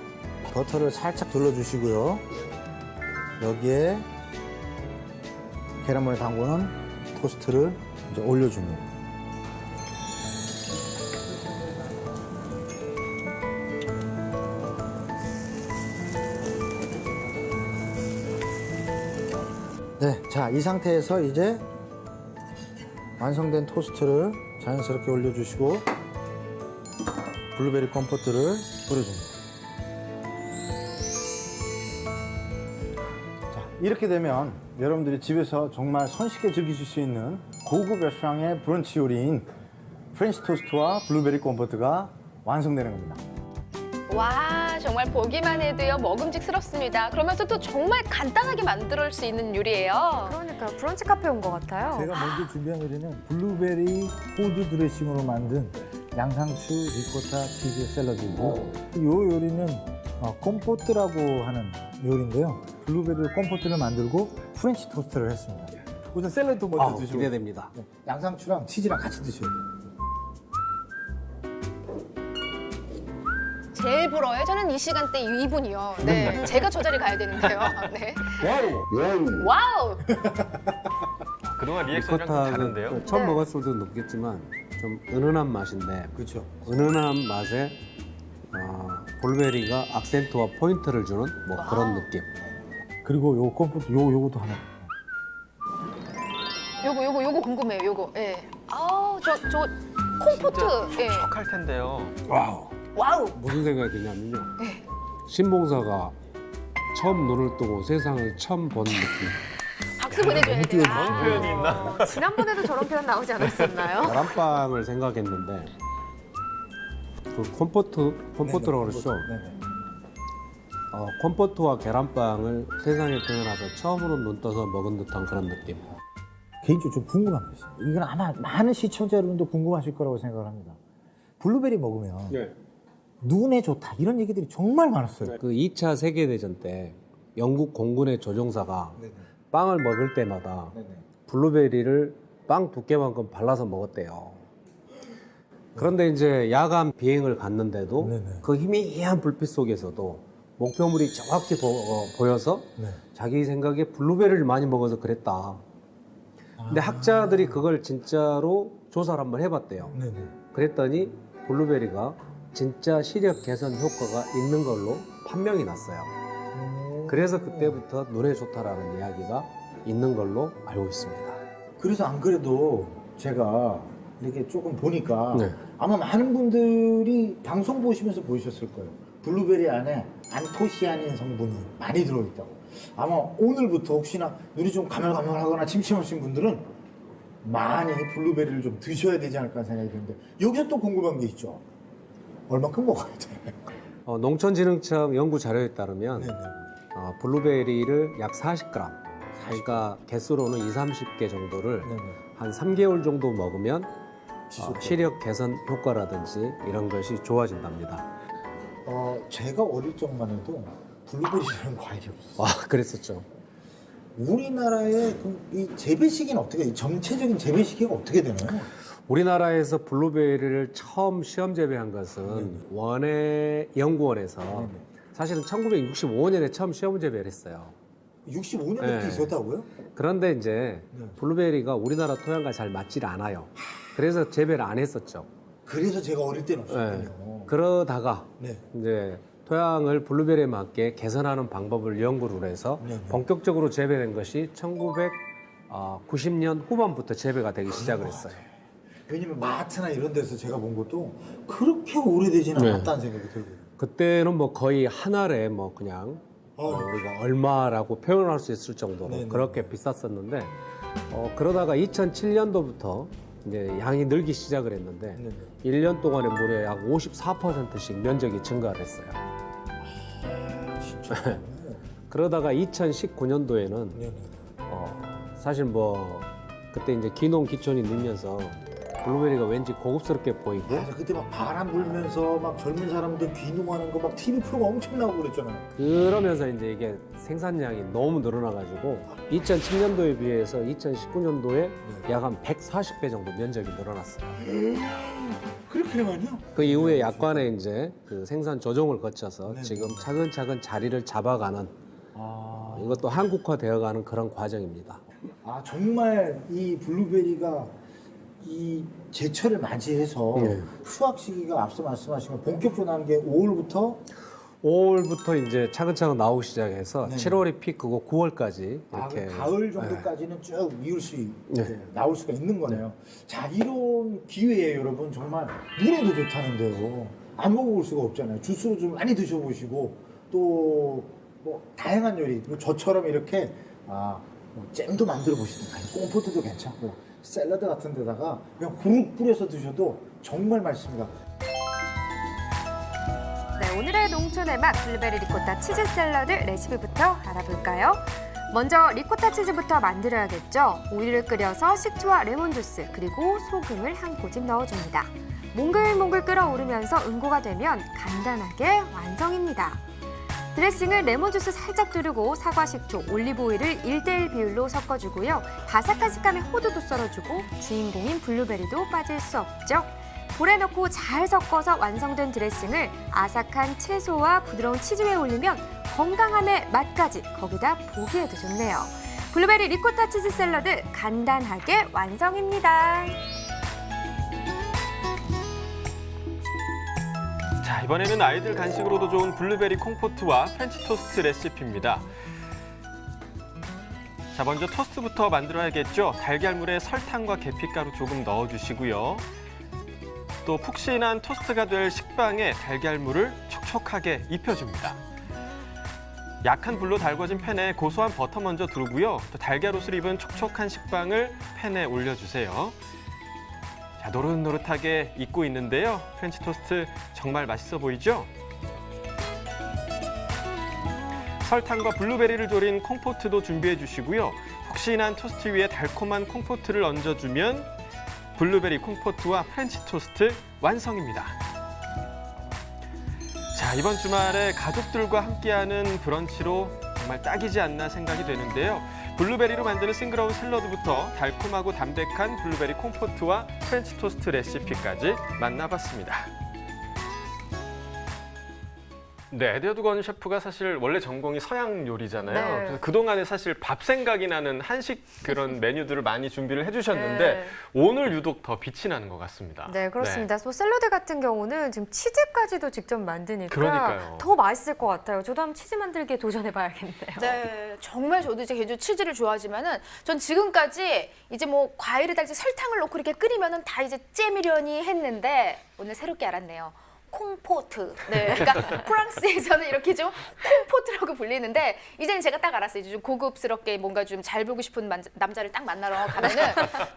버터를 살짝 둘러주시고요. 여기에 계란물에 담궈놓은 토스트를 이제 올려줍니다. 네, 자, 이 상태에서 이제 완성된 토스트를 자연스럽게 올려주시고 블루베리 콤포트를 뿌려줍니다. 자, 이렇게 되면 여러분들이 집에서 정말 손쉽게 즐기실 수 있는 고급 레스토랑의 브런치 요리인 프렌치 토스트와 블루베리 콤포트가 완성되는 겁니다. 와, 정말 보기만 해도요 먹음직스럽습니다. 그러면서 또 정말 간단하게 만들 수 있는 요리예요. 그러니까 브런치 카페 온 것 같아요. 제가 먼저 준비한 요리는 블루베리 호두 드레싱으로 만든 양상추 리코타 치즈 샐러드이고 이 요리는 콤포트라고 하는 요리인데요. 블루베리 콤포트를 만들고 프렌치 토스트를 했습니다. 우선 샐러드 먼저 드시고 기대됩니다. 네, 양상추랑 치즈랑 같이 드셔야 돼요. 제일 부러워요. 저는 이 시간대 이분이요. 네, 제가 저 자리 가야 되는데요. 네. 와우! 그동안 리액션이랑 좀 다른데요? 처음 네. 먹었을 때도 느꼈지만 좀 은은한 맛인데 그렇죠. 은은한 맛에 블루베리가 악센트와 포인트를 주는 뭐 그런 느낌. 그리고 요 컴포트 요것도 하나. 요거 궁금해요. 요거. 예. 아우, 저 콤포트. 예. 촉할 텐데요. 와우. 와우. 무슨 생각이 드냐면요. 네. 신봉사가 처음 눈을 뜨고 세상을 처음 본 느낌. 박수 보내줘야 돼요. 그런 표현이 있나? 지난번에도 저런 표현 나오지 않았었나요? 계란빵을 생각했는데 그 콤포트라고 그러죠. 네네. 콤포트와 계란빵을 세상에 태어나서 처음으로 눈 떠서 먹은 듯한 그런 느낌. 개인적으로 좀 궁금한 게 있어요. 이건 아마 많은 시청자 여러분도 궁금하실 거라고 생각을 합니다. 블루베리 먹으면 눈에 좋다 이런 얘기들이 정말 많았어요. 그 2차 세계대전 때 영국 공군의 조종사가 빵을 먹을 때마다 블루베리를 빵 두께만큼 발라서 먹었대요. 그런데 이제 야간 비행을 갔는데도 그 희미한 불빛 속에서도 목표물이 정확히 보여서 자기 생각에 블루베리를 많이 먹어서 그랬다. 근데 학자들이 그걸 진짜로 조사를 한번 해봤대요. 그랬더니 블루베리가 진짜 시력 개선 효과가 있는 걸로 판명이 났어요. 그래서 그때부터 눈에 좋다라는 이야기가 있는 걸로 알고 있습니다. 그래서 안 그래도 제가 이렇게 조금 보니까 아마 많은 분들이 방송 보시면서 보셨을 거예요. 블루베리 안에 안토시아닌 성분이 많이 들어있다고. 아마 오늘부터 혹시나 눈이 좀 가물가물하거나 침침하신 분들은 많이 블루베리를 좀 드셔야 되지 않을까 생각이 드는데 여기서 또 궁금한 게 있죠. 얼만큼 먹어야 돼? 농촌진흥청 연구 자료에 따르면 블루베리를 약 40g, 그러니까 개수로는 20-30개 정도를 한 3개월 정도 먹으면 시력 개선 효과라든지 이런 것이 좋아진답니다. 제가 어릴 적만 해도 블루베리라는 과일이 없었어요. 그랬었죠. 우리나라의 이 재배 시기는 어떻게, 전체적인 재배 시기가 어떻게 되나요? 우리나라에서 블루베리를 처음 시험 재배한 것은 원예 연구원에서 사실은 1965년에 처음 시험 재배를 했어요. 65년부터 있었다고요? 그런데 이제 블루베리가 우리나라 토양과 잘 맞질 않아요. 그래서 재배를 안 했었죠. 그래서 제가 어릴 때는 없었군요. 그러다가 이제 토양을 블루베리에 맞게 개선하는 방법을 연구를 해서 본격적으로 재배된 것이 1990년 후반부터 재배가 되기 시작을 했어요. 왜냐면 마트나 이런 데서 제가 본 것도 그렇게 오래되지는 않았다는 생각이 들고요. 그때는 뭐 거의 한 알에 뭐 그냥 우리가 얼마라고 표현할 수 있을 정도로 그렇게 비쌌었는데 그러다가 2007년도부터 이제 양이 늘기 시작을 했는데 1년 동안에 무려 약 54%씩 면적이 증가를 했어요. 진짜. 그러다가 2019년도에는 사실 뭐 그때 이제 기농 기촌이 늘면서 블루베리가 왠지 고급스럽게 보이고 맞아, 그때 막 바람 불면서 막 젊은 사람들 귀농하는 거 막 TV 프로가 엄청 나오고 그랬잖아요. 그러면서 이제 이게 생산량이 너무 늘어나가지고 2007년도에 비해서 2019년도에 약 한 140배 정도 면적이 늘어났어요. 그렇게 많이요? 그 이후에 약간의 이제 그 생산 조정을 거쳐서 지금 차근차근 자리를 잡아가는 이것도 한국화되어가는 그런 과정입니다. 정말 이 블루베리가 이 제철을 맞이해서 수확 시기가 앞서 말씀하신 거 본격적으로 나는 게 5월부터 이제 차근차근 나오기 시작해서 7월이 피크고 9월까지 이렇게 가을 정도까지는 쭉 이을 수 나올 수가 있는 거네요. 자, 이런 기회에 여러분 정말 눈에도 좋다는데요. 안 먹어볼 수가 없잖아요. 주스로 좀 많이 드셔보시고 또 뭐 다양한 요리, 저처럼 이렇게 뭐 잼도 만들어 보시든가 콤포트도 괜찮고요. 샐러드 같은 데다가 그냥 후룩 뿌려서 드셔도 정말 맛있습니다. 네, 오늘의 농촌의 맛 블루베리 리코타 치즈 샐러드 레시피부터 알아볼까요? 먼저 리코타 치즈부터 만들어야겠죠. 오일을 끓여서 식초와 레몬 주스 그리고 소금을 한 꼬집 넣어줍니다. 몽글몽글 끓어오르면서 응고가 되면 간단하게 완성입니다. 드레싱을 레몬 주스 살짝 두르고 사과 식초, 올리브 오일을 1:1 비율로 섞어주고요. 바삭한 식감의 호두도 썰어주고 주인공인 블루베리도 빠질 수 없죠. 볼에 넣고 잘 섞어서 완성된 드레싱을 아삭한 채소와 부드러운 치즈 위에 올리면 건강함의 맛까지 거기다 보기에도 좋네요. 블루베리 리코타 치즈 샐러드 간단하게 완성입니다. 자, 이번에는 아이들 간식으로도 좋은 블루베리 콩포트와 프렌치 토스트 레시피입니다. 자, 먼저 토스트부터 만들어야겠죠. 달걀물에 설탕과 계피가루 조금 넣어주시고요. 또 푹신한 토스트가 될 식빵에 달걀물을 촉촉하게 입혀줍니다. 약한 불로 달궈진 팬에 고소한 버터 먼저 두르고요. 또 달걀옷을 입은 촉촉한 식빵을 팬에 올려주세요. 자, 노릇노릇하게 익고 있는데요. 프렌치 토스트 정말 맛있어 보이죠? 설탕과 블루베리를 졸인 콩포트도 준비해 주시고요. 푹신한 토스트 위에 달콤한 콩포트를 얹어주면 블루베리 콩포트와 프렌치 토스트 완성입니다. 자, 이번 주말에 가족들과 함께하는 브런치로 정말 딱이지 않나 생각이 되는데요. 블루베리로 만드는 싱그러운 샐러드부터 달콤하고 담백한 블루베리 콩포트와 프렌치 토스트 레시피까지 만나봤습니다. 네, 에드워드 건 셰프가 사실 원래 전공이 서양 요리잖아요. 네. 그래서 그동안에 사실 밥 생각이 나는 한식 그런 메뉴들을 많이 준비를 해주셨는데 네. 오늘 유독 더 빛이 나는 것 같습니다. 네, 그렇습니다. 또 샐러드 같은 경우는 지금 치즈까지도 직접 만드니까 그러니까요. 더 맛있을 것 같아요. 저도 한번 치즈 만들기에 도전해봐야겠네요. 네, 정말 저도 이제 개인적으로 치즈를 좋아하지만은 전 지금까지 이제 뭐 과일을 달지 설탕을 넣고 이렇게 끓이면은 다 이제 잼이려니 했는데 오늘 새롭게 알았네요. 콩포트. 네, 그러니까 프랑스에서는 이렇게 좀 콩포트라고 불리는데 이제는 제가 딱 알았어요. 이제 좀 고급스럽게 뭔가 좀 잘 보고 싶은 남자를 딱 만나러 가면은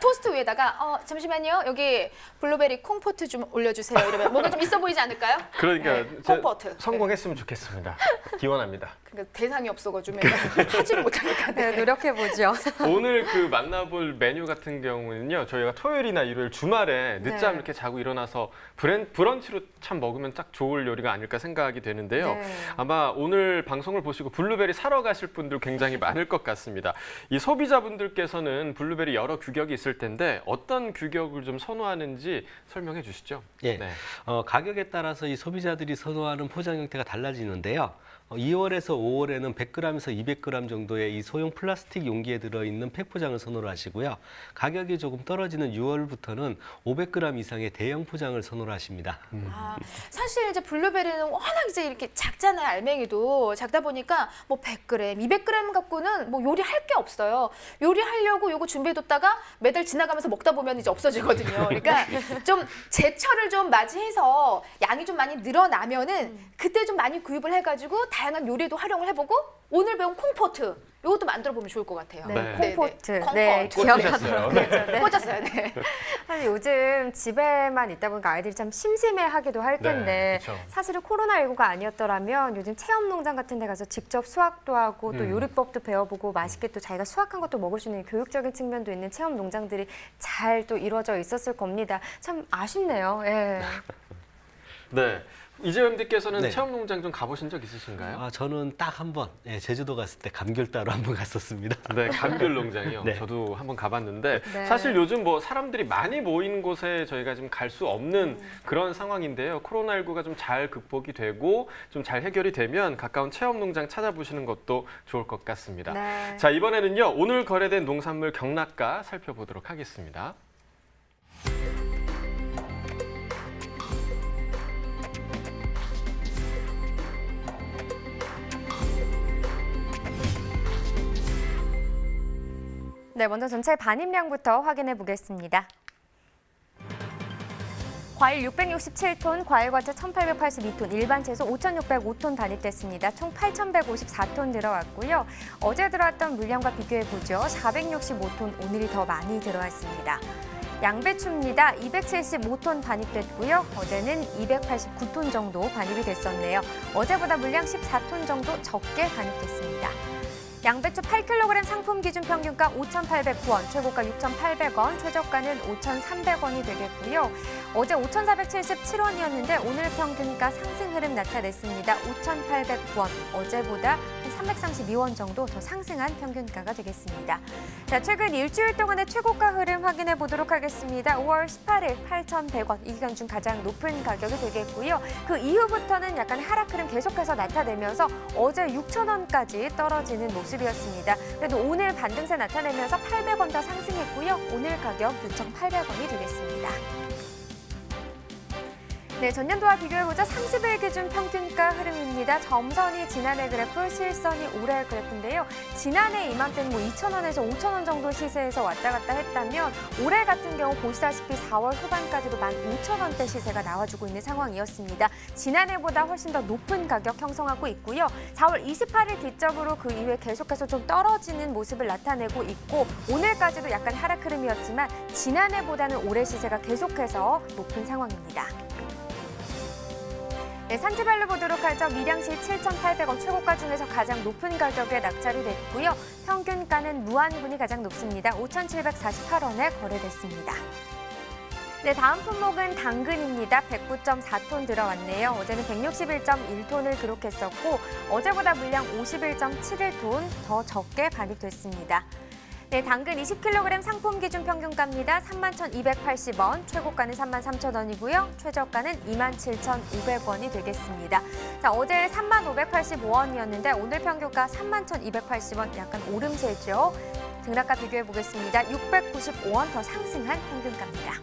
토스트 위에다가 잠시만요. 여기 블루베리 콩포트 좀 올려주세요. 이러면 뭔가 좀 있어 보이지 않을까요? 그러니까 네, 콩포트. 성공했으면 좋겠습니다. 기원합니다. 그러니까 대상이 없어가지고 하지를 못하니까. 네, 노력해보죠. 오늘 그 만나볼 메뉴 같은 경우는요. 저희가 토요일이나 일요일 주말에 늦잠 네. 이렇게 자고 일어나서 브런치로 참 먹으면 딱 좋을 요리가 아닐까 생각이 되는데요. 네. 아마 오늘 방송을 보시고 블루베리 사러 가실 분들 굉장히 많을 것 같습니다. 이 소비자분들께서는 블루베리 여러 규격이 있을 텐데 어떤 규격을 좀 선호하는지 설명해 주시죠. 예. 네. 가격에 따라서 이 소비자들이 선호하는 포장 형태가 달라지는데요. 2월에서 5월에는 100g에서 200g 정도의 이 소형 플라스틱 용기에 들어있는 팩포장을 선호를 하시고요. 가격이 조금 떨어지는 6월부터는 500g 이상의 대형 포장을 선호를 하십니다. 사실 이제 블루베리는 워낙 이제 이렇게 작잖아요. 알맹이도 작다 보니까 뭐 100g, 200g 갖고는 뭐 요리할 게 없어요. 요리하려고 요거 준비해뒀다가 매달 지나가면서 먹다 보면 이제 없어지거든요. 그러니까 좀 제철을 좀 맞이해서 양이 좀 많이 늘어나면은 그때 좀 많이 구입을 해가지고 다양한 요리도 활용을 해보고 오늘 배운 콩포트 이것도 만들어 보면 좋을 것 같아요. 네, 콩포트. 네, 기억하도록 네. 네. 꽂았어요. 네. 사실 요즘 집에만 있다 보니까 아이들이 참 심심해하기도 할 텐데 그렇죠. 사실은 코로나19가 아니었더라면 요즘 체험농장 같은 데 가서 직접 수확도 하고 또 요리법도 배워보고 맛있게 또 자기가 수확한 것도 먹을 수 있는 교육적인 측면도 있는 체험농장들이 잘 또 이루어져 있었을 겁니다. 참 아쉽네요. 예. 네. 이재영 MD께서는 네. 체험농장 좀 가보신 적 있으신가요? 저는 딱 한 번, 제주도 갔을 때 감귤 따러 한번 갔었습니다. 네, 감귤 농장이요. 네. 저도 한번 가봤는데 네. 사실 요즘 뭐 사람들이 많이 모인 곳에 저희가 지금 갈 수 없는 그런 상황인데요. 코로나19가 좀 잘 극복이 되고 좀 잘 해결이 되면 가까운 체험 농장 찾아보시는 것도 좋을 것 같습니다. 네. 자, 이번에는요. 오늘 거래된 농산물 경락가 살펴보도록 하겠습니다. 네, 먼저 전체 반입량부터 확인해 보겠습니다. 과일 667톤, 과일과채 1,882톤, 일반 채소 5,605톤 반입됐습니다. 총 8,154톤 들어왔고요. 어제 들어왔던 물량과 비교해보죠. 465톤, 오늘이 더 많이 들어왔습니다. 양배추입니다. 275톤 반입됐고요. 어제는 289톤 정도 반입이 됐었네요. 어제보다 물량 14톤 정도 적게 반입됐습니다. 양배추 8kg 상품 기준 평균가 5,809원, 최고가 6,800원, 최저가는 5,300원이 되겠고요. 어제 5,477원이었는데 오늘 평균가 상승 흐름 나타냈습니다. 5,809원, 어제보다 한 332원 정도 더 상승한 평균가가 되겠습니다. 자, 최근 일주일 동안의 최고가 흐름 확인해 보도록 하겠습니다. 5월 18일 8,100원, 이 기간 중 가장 높은 가격이 되겠고요. 그 이후부터는 약간 하락 흐름 계속해서 나타내면서 어제 6,000원까지 떨어지는 모습이었습니다. 그래도 오늘 반등세 나타내면서 800원 더 상승했고요. 오늘 가격 6,800원이 되겠습니다. 네, 전년도와 비교해보자 30일 기준 평균가 흐름입니다. 점선이 지난해 그래프, 실선이 올해 그래프인데요. 지난해 이맘때는 2,000원에서 5,000원 정도 시세에서 왔다 갔다 했다면 올해 같은 경우 보시다시피 4월 후반까지도 15,000원대 시세가 나와주고 있는 상황이었습니다. 지난해보다 훨씬 더 높은 가격 형성하고 있고요. 4월 28일 기점으로 그 이후에 계속해서 좀 떨어지는 모습을 나타내고 있고 오늘까지도 약간 하락 흐름이었지만 지난해보다는 올해 시세가 계속해서 높은 상황입니다. 네, 산지별로 보도록 하죠. 밀양시 7,800원 최고가 중에서 가장 높은 가격에 낙찰이 됐고요. 평균가는 무안군이 가장 높습니다. 5,748원에 거래됐습니다. 네, 다음 품목은 당근입니다. 109.4톤 들어왔네요. 어제는 161.1톤을 기록했었고 어제보다 물량 51.71톤 더 적게 반입됐습니다. 네, 당근 20kg 상품 기준 평균가입니다. 31,280원, 최고가는 33,000원이고요. 최저가는 27,500원이 되겠습니다. 자, 어제 30,585원이었는데 오늘 평균가 31,280원, 약간 오름세죠. 등락가 비교해 보겠습니다. 695원 더 상승한 평균가입니다.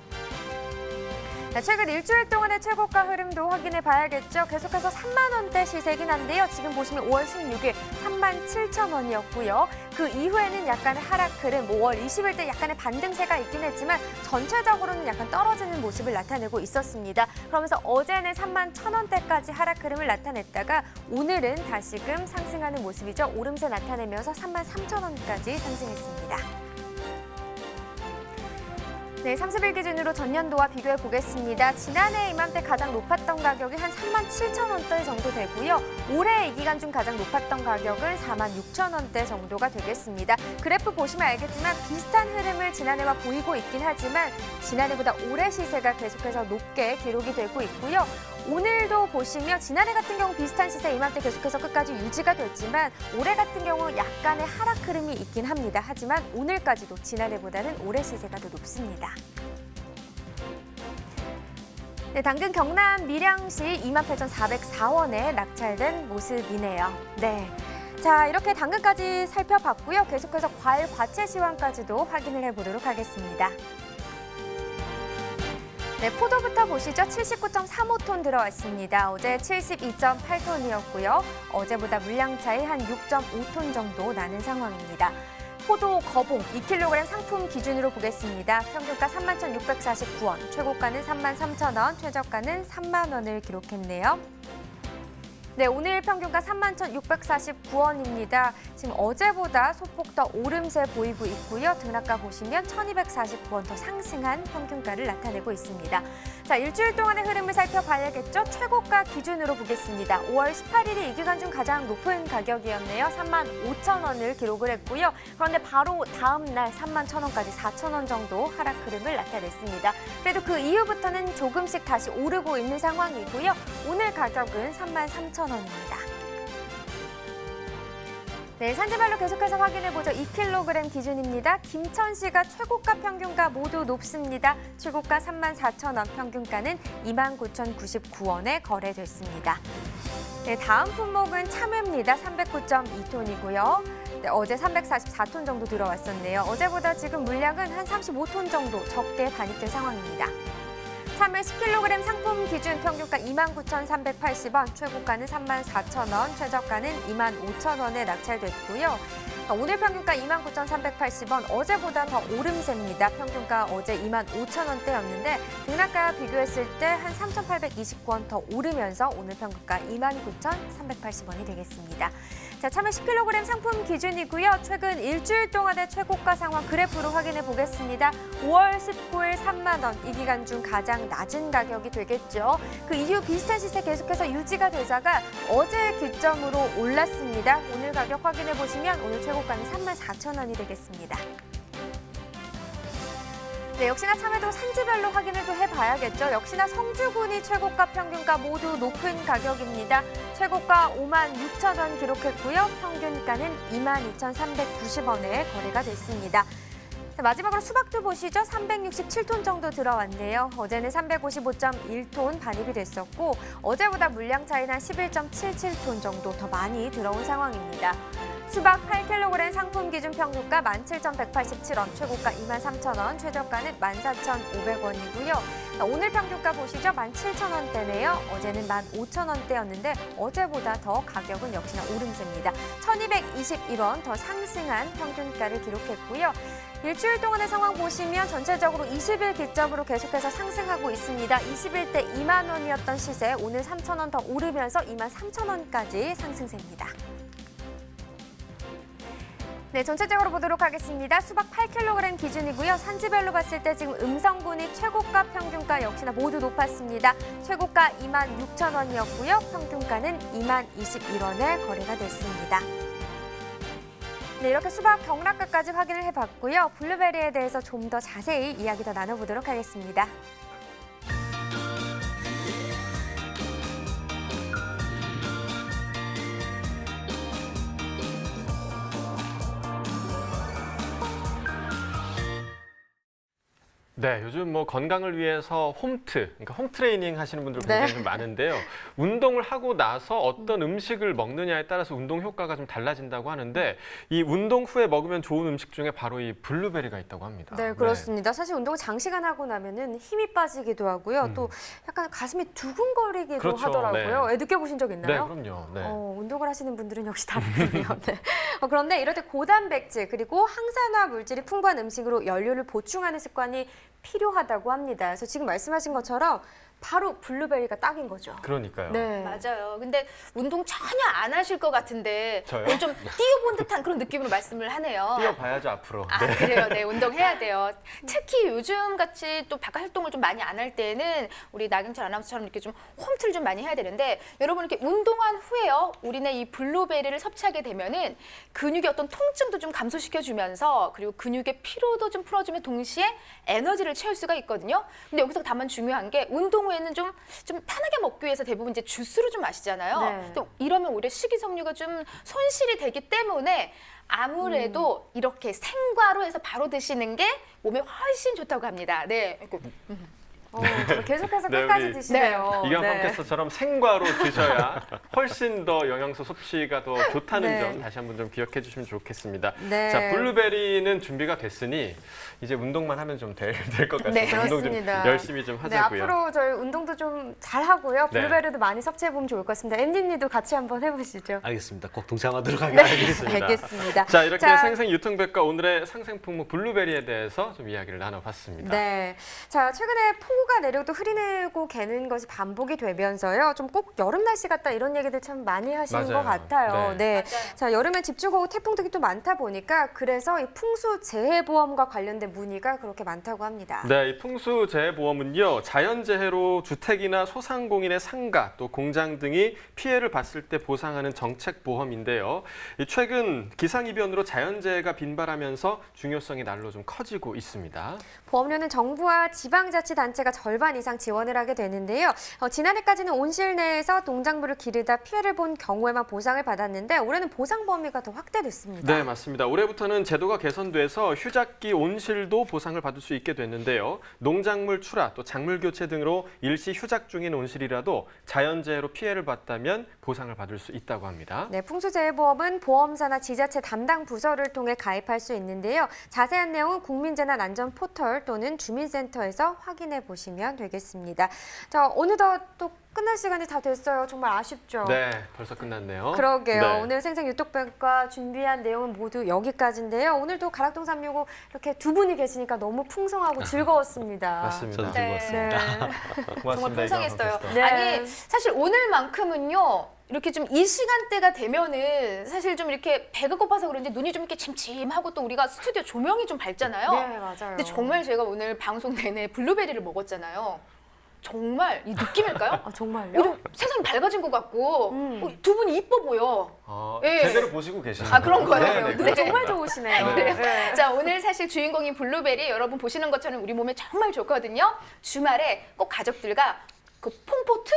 자, 최근 일주일 동안의 최고가 흐름도 확인해 봐야겠죠. 계속해서 3만 원대 시세긴 한데요. 지금 보시면 5월 16일 37,000원이었고요. 그 이후에는 약간의 하락 흐름, 5월 20일 때 약간의 반등세가 있긴 했지만 전체적으로는 약간 떨어지는 모습을 나타내고 있었습니다. 그러면서 어제는 31,000원대까지 하락 흐름을 나타냈다가 오늘은 다시금 상승하는 모습이죠. 오름세 나타내면서 33,000원까지 상승했습니다. 네, 30일 기준으로 전년도와 비교해 보겠습니다. 지난해 이맘때 가장 높았던 가격이 한 37,000원대 정도 되고요. 올해 이 기간 중 가장 높았던 가격은 46,000원대 정도가 되겠습니다. 그래프 보시면 알겠지만 비슷한 흐름을 지난해와 보이고 있긴 하지만 지난해보다 올해 시세가 계속해서 높게 기록이 되고 있고요. 오늘도 보시면 지난해 같은 경우 비슷한 시세 이맘때 계속해서 끝까지 유지가 됐지만 올해 같은 경우 약간의 하락 흐름이 있긴 합니다. 하지만 오늘까지도 지난해보다는 올해 시세가 더 높습니다. 네, 당근 경남 밀양시 28,404원에 낙찰된 모습이네요. 네. 자, 이렇게 당근까지 살펴봤고요. 계속해서 과일, 과채 시황까지도 확인을 해보도록 하겠습니다. 네, 포도부터 보시죠. 79.35톤 들어왔습니다. 어제 72.8톤이었고요. 어제보다 물량 차이 한 6.5톤 정도 나는 상황입니다. 포도 거봉 2kg 상품 기준으로 보겠습니다. 평균가 31,649원, 최고가는 33,000원, 최저가는 3만 원을 기록했네요. 네, 오늘 평균가 31,649원입니다. 지금 어제보다 소폭 더 오름세 보이고 있고요. 등락가 보시면 1,249원 더 상승한 평균가를 나타내고 있습니다. 자, 일주일 동안의 흐름을 살펴봐야겠죠. 최고가 기준으로 보겠습니다. 5월 18일이 이 기간 중 가장 높은 가격이었네요. 35,000원을 기록을 했고요. 그런데 바로 다음 날 31,000원까지 4,000원 정도 하락 흐름을 나타냈습니다. 그래도 그 이후부터는 조금씩 다시 오르고 있는 상황이고요. 오늘 가격은 33,000원입니다. 네, 산지별로 계속해서 확인해보죠. 2kg 기준입니다. 김천시가 최고가 평균가 모두 높습니다. 최고가 34,000원, 평균가는 29,099원에 거래됐습니다. 네, 다음 품목은 참외입니다. 309.2톤이고요. 네, 어제 344톤 정도 들어왔었네요. 어제보다 지금 물량은 한 35톤 정도 적게 반입된 상황입니다. 참외 10kg 상품 기준 평균가 29,380원, 최고가는 34,000원, 최저가는 25,000원에 낙찰됐고요. 오늘 평균가 29,380원, 어제보다 더 오름세입니다. 평균가 어제 25,000원대였는데 등락가 비교했을 때 한 3,829원 더 오르면서 오늘 평균가 29,380원이 되겠습니다. 자, 참외 10kg 상품 기준이고요. 최근 일주일 동안의 최고가 상황 그래프로 확인해 보겠습니다. 5월 19일 3만 원, 이 기간 중 가장 낮은 가격이 되겠죠. 그 이후 비슷한 시세 계속해서 유지가 되다가 어제 기점으로 올랐습니다. 오늘 가격 확인해 보시면 오늘 최고가는 34,000원이 되겠습니다. 네, 역시나 참외도 산지별로 확인을 또 해봐야겠죠. 역시나 성주군이 최고가 평균가 모두 높은 가격입니다. 최고가 56,000원 기록했고요. 평균가는 22,390원에 거래가 됐습니다. 자, 마지막으로 수박도 보시죠. 367톤 정도 들어왔네요. 어제는 355.1톤 반입이 됐었고 어제보다 물량 차이는 한 11.77톤 정도 더 많이 들어온 상황입니다. 수박 8kg 상품 기준 평균가 17,187원, 최고가 23,000원, 최저가는 14,500원이고요. 오늘 평균가 보시죠. 17,000원대네요. 어제는 15,000원대였는데 어제보다 더 가격은 역시나 오름세입니다. 1,221원 더 상승한 평균가를 기록했고요. 일주일 동안의 상황 보시면 전체적으로 20일 기점으로 계속해서 상승하고 있습니다. 20일 때 2만 원이었던 시세 오늘 3,000원 더 오르면서 23,000원까지 상승세입니다. 네, 전체적으로 보도록 하겠습니다. 수박 8kg 기준이고요. 산지별로 봤을 때 지금 음성군이 최고가 평균가 역시나 모두 높았습니다. 최고가 26,000원이었고요. 평균가는 20,021원에 거래가 됐습니다. 네, 이렇게 수박 경락가까지 확인을 해봤고요. 블루베리에 대해서 좀 더 자세히 이야기 더 나눠보도록 하겠습니다. 네, 요즘 뭐 건강을 위해서 그러니까 홈 트레이닝 하시는 분들 굉장히 좀 많은데요. 운동을 하고 나서 어떤 음식을 먹느냐에 따라서 운동 효과가 좀 달라진다고 하는데 이 운동 후에 먹으면 좋은 음식 중에 바로 이 블루베리가 있다고 합니다. 네, 그렇습니다. 사실 운동을 장시간 하고 나면은 힘이 빠지기도 하고요. 또 약간 가슴이 두근거리기도 그렇죠. 하더라고요. 네. 느껴보신 적 있나요? 네, 그럼요. 네. 운동을 하시는 분들은 역시 다르군요. 네. 그런데 이럴 때 고단백질 그리고 항산화 물질이 풍부한 음식으로 연료를 보충하는 습관이 필요하다고 합니다. 그래서 지금 말씀하신 것처럼 바로 블루베리가 딱인 거죠. 그러니까요. 네. 맞아요. 근데 운동 전혀 안 하실 것 같은데 저요? 오늘 좀 뛰어본 듯한 그런 느낌으로 말씀을 하네요. 뛰어봐야죠, 앞으로. 아, 네. 그래요. 네, 운동해야 돼요. 특히 요즘 같이 또 바깥 활동을 좀 많이 안 할 때는 우리 나경철 아나운서처럼 이렇게 좀 홈트를 좀 많이 해야 되는데 여러분 이렇게 운동한 후에요. 우리는 이 블루베리를 섭취하게 되면은 근육의 어떤 통증도 좀 감소시켜 주면서 그리고 근육의 피로도 좀 풀어주면 동시에 에너지를 채울 수가 있거든요. 근데 여기서 다만 중요한 게 운동 후에는 좀 편하게 먹기 위해서 대부분 이제 주스로 좀 마시잖아요. 네. 또 이러면 오히려 식이섬유가 좀 손실이 되기 때문에 아무래도 이렇게 생과로 해서 바로 드시는 게 몸에 훨씬 좋다고 합니다. 네. 계속해서 네, 끝까지 우리 드시네요. 이경범캐스터처럼 생과로 드셔야 훨씬 더 영양소 섭취가 더 좋다는 네. 점 다시 한번 좀 기억해 주시면 좋겠습니다. 네. 자, 블루베리는 준비가 됐으니 이제 운동만 하면 좀 될 것 같습니다. 네, 운동 좀 그렇습니다. 열심히 좀 네, 하자고요. 앞으로 저희 운동도 좀 잘하고요. 네. 블루베리도 많이 섭취해보면 좋을 것 같습니다. 앤디님도 같이 한번 해보시죠. 알겠습니다. 꼭 동참하도록 네, 하겠습니다. 알겠습니다. 자, 이렇게 생생 유통백과 오늘의 상생 품목 블루베리에 대해서 좀 이야기를 나눠봤습니다. 네, 자 최근에 폭우가 내려도 흐리내고 개는 것이 반복이 되면서요. 좀 꼭 여름 날씨 같다 이런 얘기들 참 많이 하시는 맞아요. 것 같아요. 네. 자 여름엔 집중호우, 태풍 등이 또 많다 보니까 그래서 이 풍수재해보험과 관련된 문의가 그렇게 많다고 합니다. 네, 이 풍수재해보험은요, 자연재해로 주택이나 소상공인의 상가, 또 공장 등이 피해를 봤을 때 보상하는 정책보험인데요. 최근 기상이변으로 자연재해가 빈발하면서 중요성이 날로 좀 커지고 있습니다. 보험료는 정부와 지방자치단체가 절반 이상 지원을 하게 되는데요. 지난해까지는 온실 내에서 농작물을 기르다 피해를 본 경우에만 보상을 받았는데 올해는 보상 범위가 더 확대됐습니다. 네, 맞습니다. 올해부터는 제도가 개선돼서 휴작기 온실도 보상을 받을 수 있게 됐는데요. 농작물 출하, 또 작물 교체 등으로 일시 휴작 중인 온실이라도 자연재해로 피해를 봤다면 보상을 받을 수 있다고 합니다. 네, 풍수재해보험은 보험사나 지자체 담당 부서를 통해 가입할 수 있는데요. 자세한 내용은 국민재난안전 포털 또는 주민센터에서 확인해 보시면 되겠습니다. 자, 어느덧 또 끝날 시간이 다 됐어요. 정말 아쉽죠? 네, 벌써 끝났네요. 그러게요. 네. 오늘 생생유통백과 준비한 내용은 모두 여기까지인데요. 오늘도 가락동 365 이렇게 두 분이 계시니까 너무 풍성하고 즐거웠습니다. 맞습니다. 저도 즐거웠습니다. 고맙습니다. 정말 풍성했어요. 네. 아니 사실 오늘만큼은요. 이렇게 좀 이 시간대가 되면은 사실 좀 이렇게 배가 고파서 그런지 눈이 좀 이렇게 침침하고 또 우리가 스튜디오 조명이 좀 밝잖아요. 네, 맞아요. 근데 정말 제가 오늘 방송 내내 블루베리를 먹었잖아요. 정말 이 느낌일까요? 아, 정말요? 요즘 세상이 밝아진 것 같고 두 분이 이뻐 보여. 예. 제대로 보시고 계시네요. 아, 그런 거예요? 네, 네, 눈이 그렇죠. 정말 좋으시네요. 그래요? 네. 자, 오늘 사실 주인공인 블루베리 여러분 보시는 것처럼 우리 몸에 정말 좋거든요. 주말에 꼭 가족들과 그 콩포트?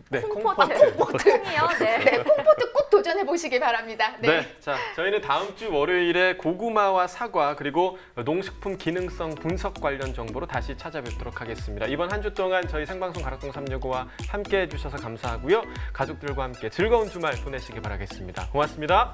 네, 콩포트. 콩이요? 네. 네, 콩포트 꼭 도전해 보시기 바랍니다. 네, 자, 저희는 다음 주 월요일에 고구마와 사과 그리고 농식품 기능성 분석 관련 정보로 다시 찾아뵙도록 하겠습니다. 이번 한 주 동안 저희 생방송 가락동 365와 함께해 주셔서 감사하고요. 가족들과 함께 즐거운 주말 보내시기 바라겠습니다. 고맙습니다.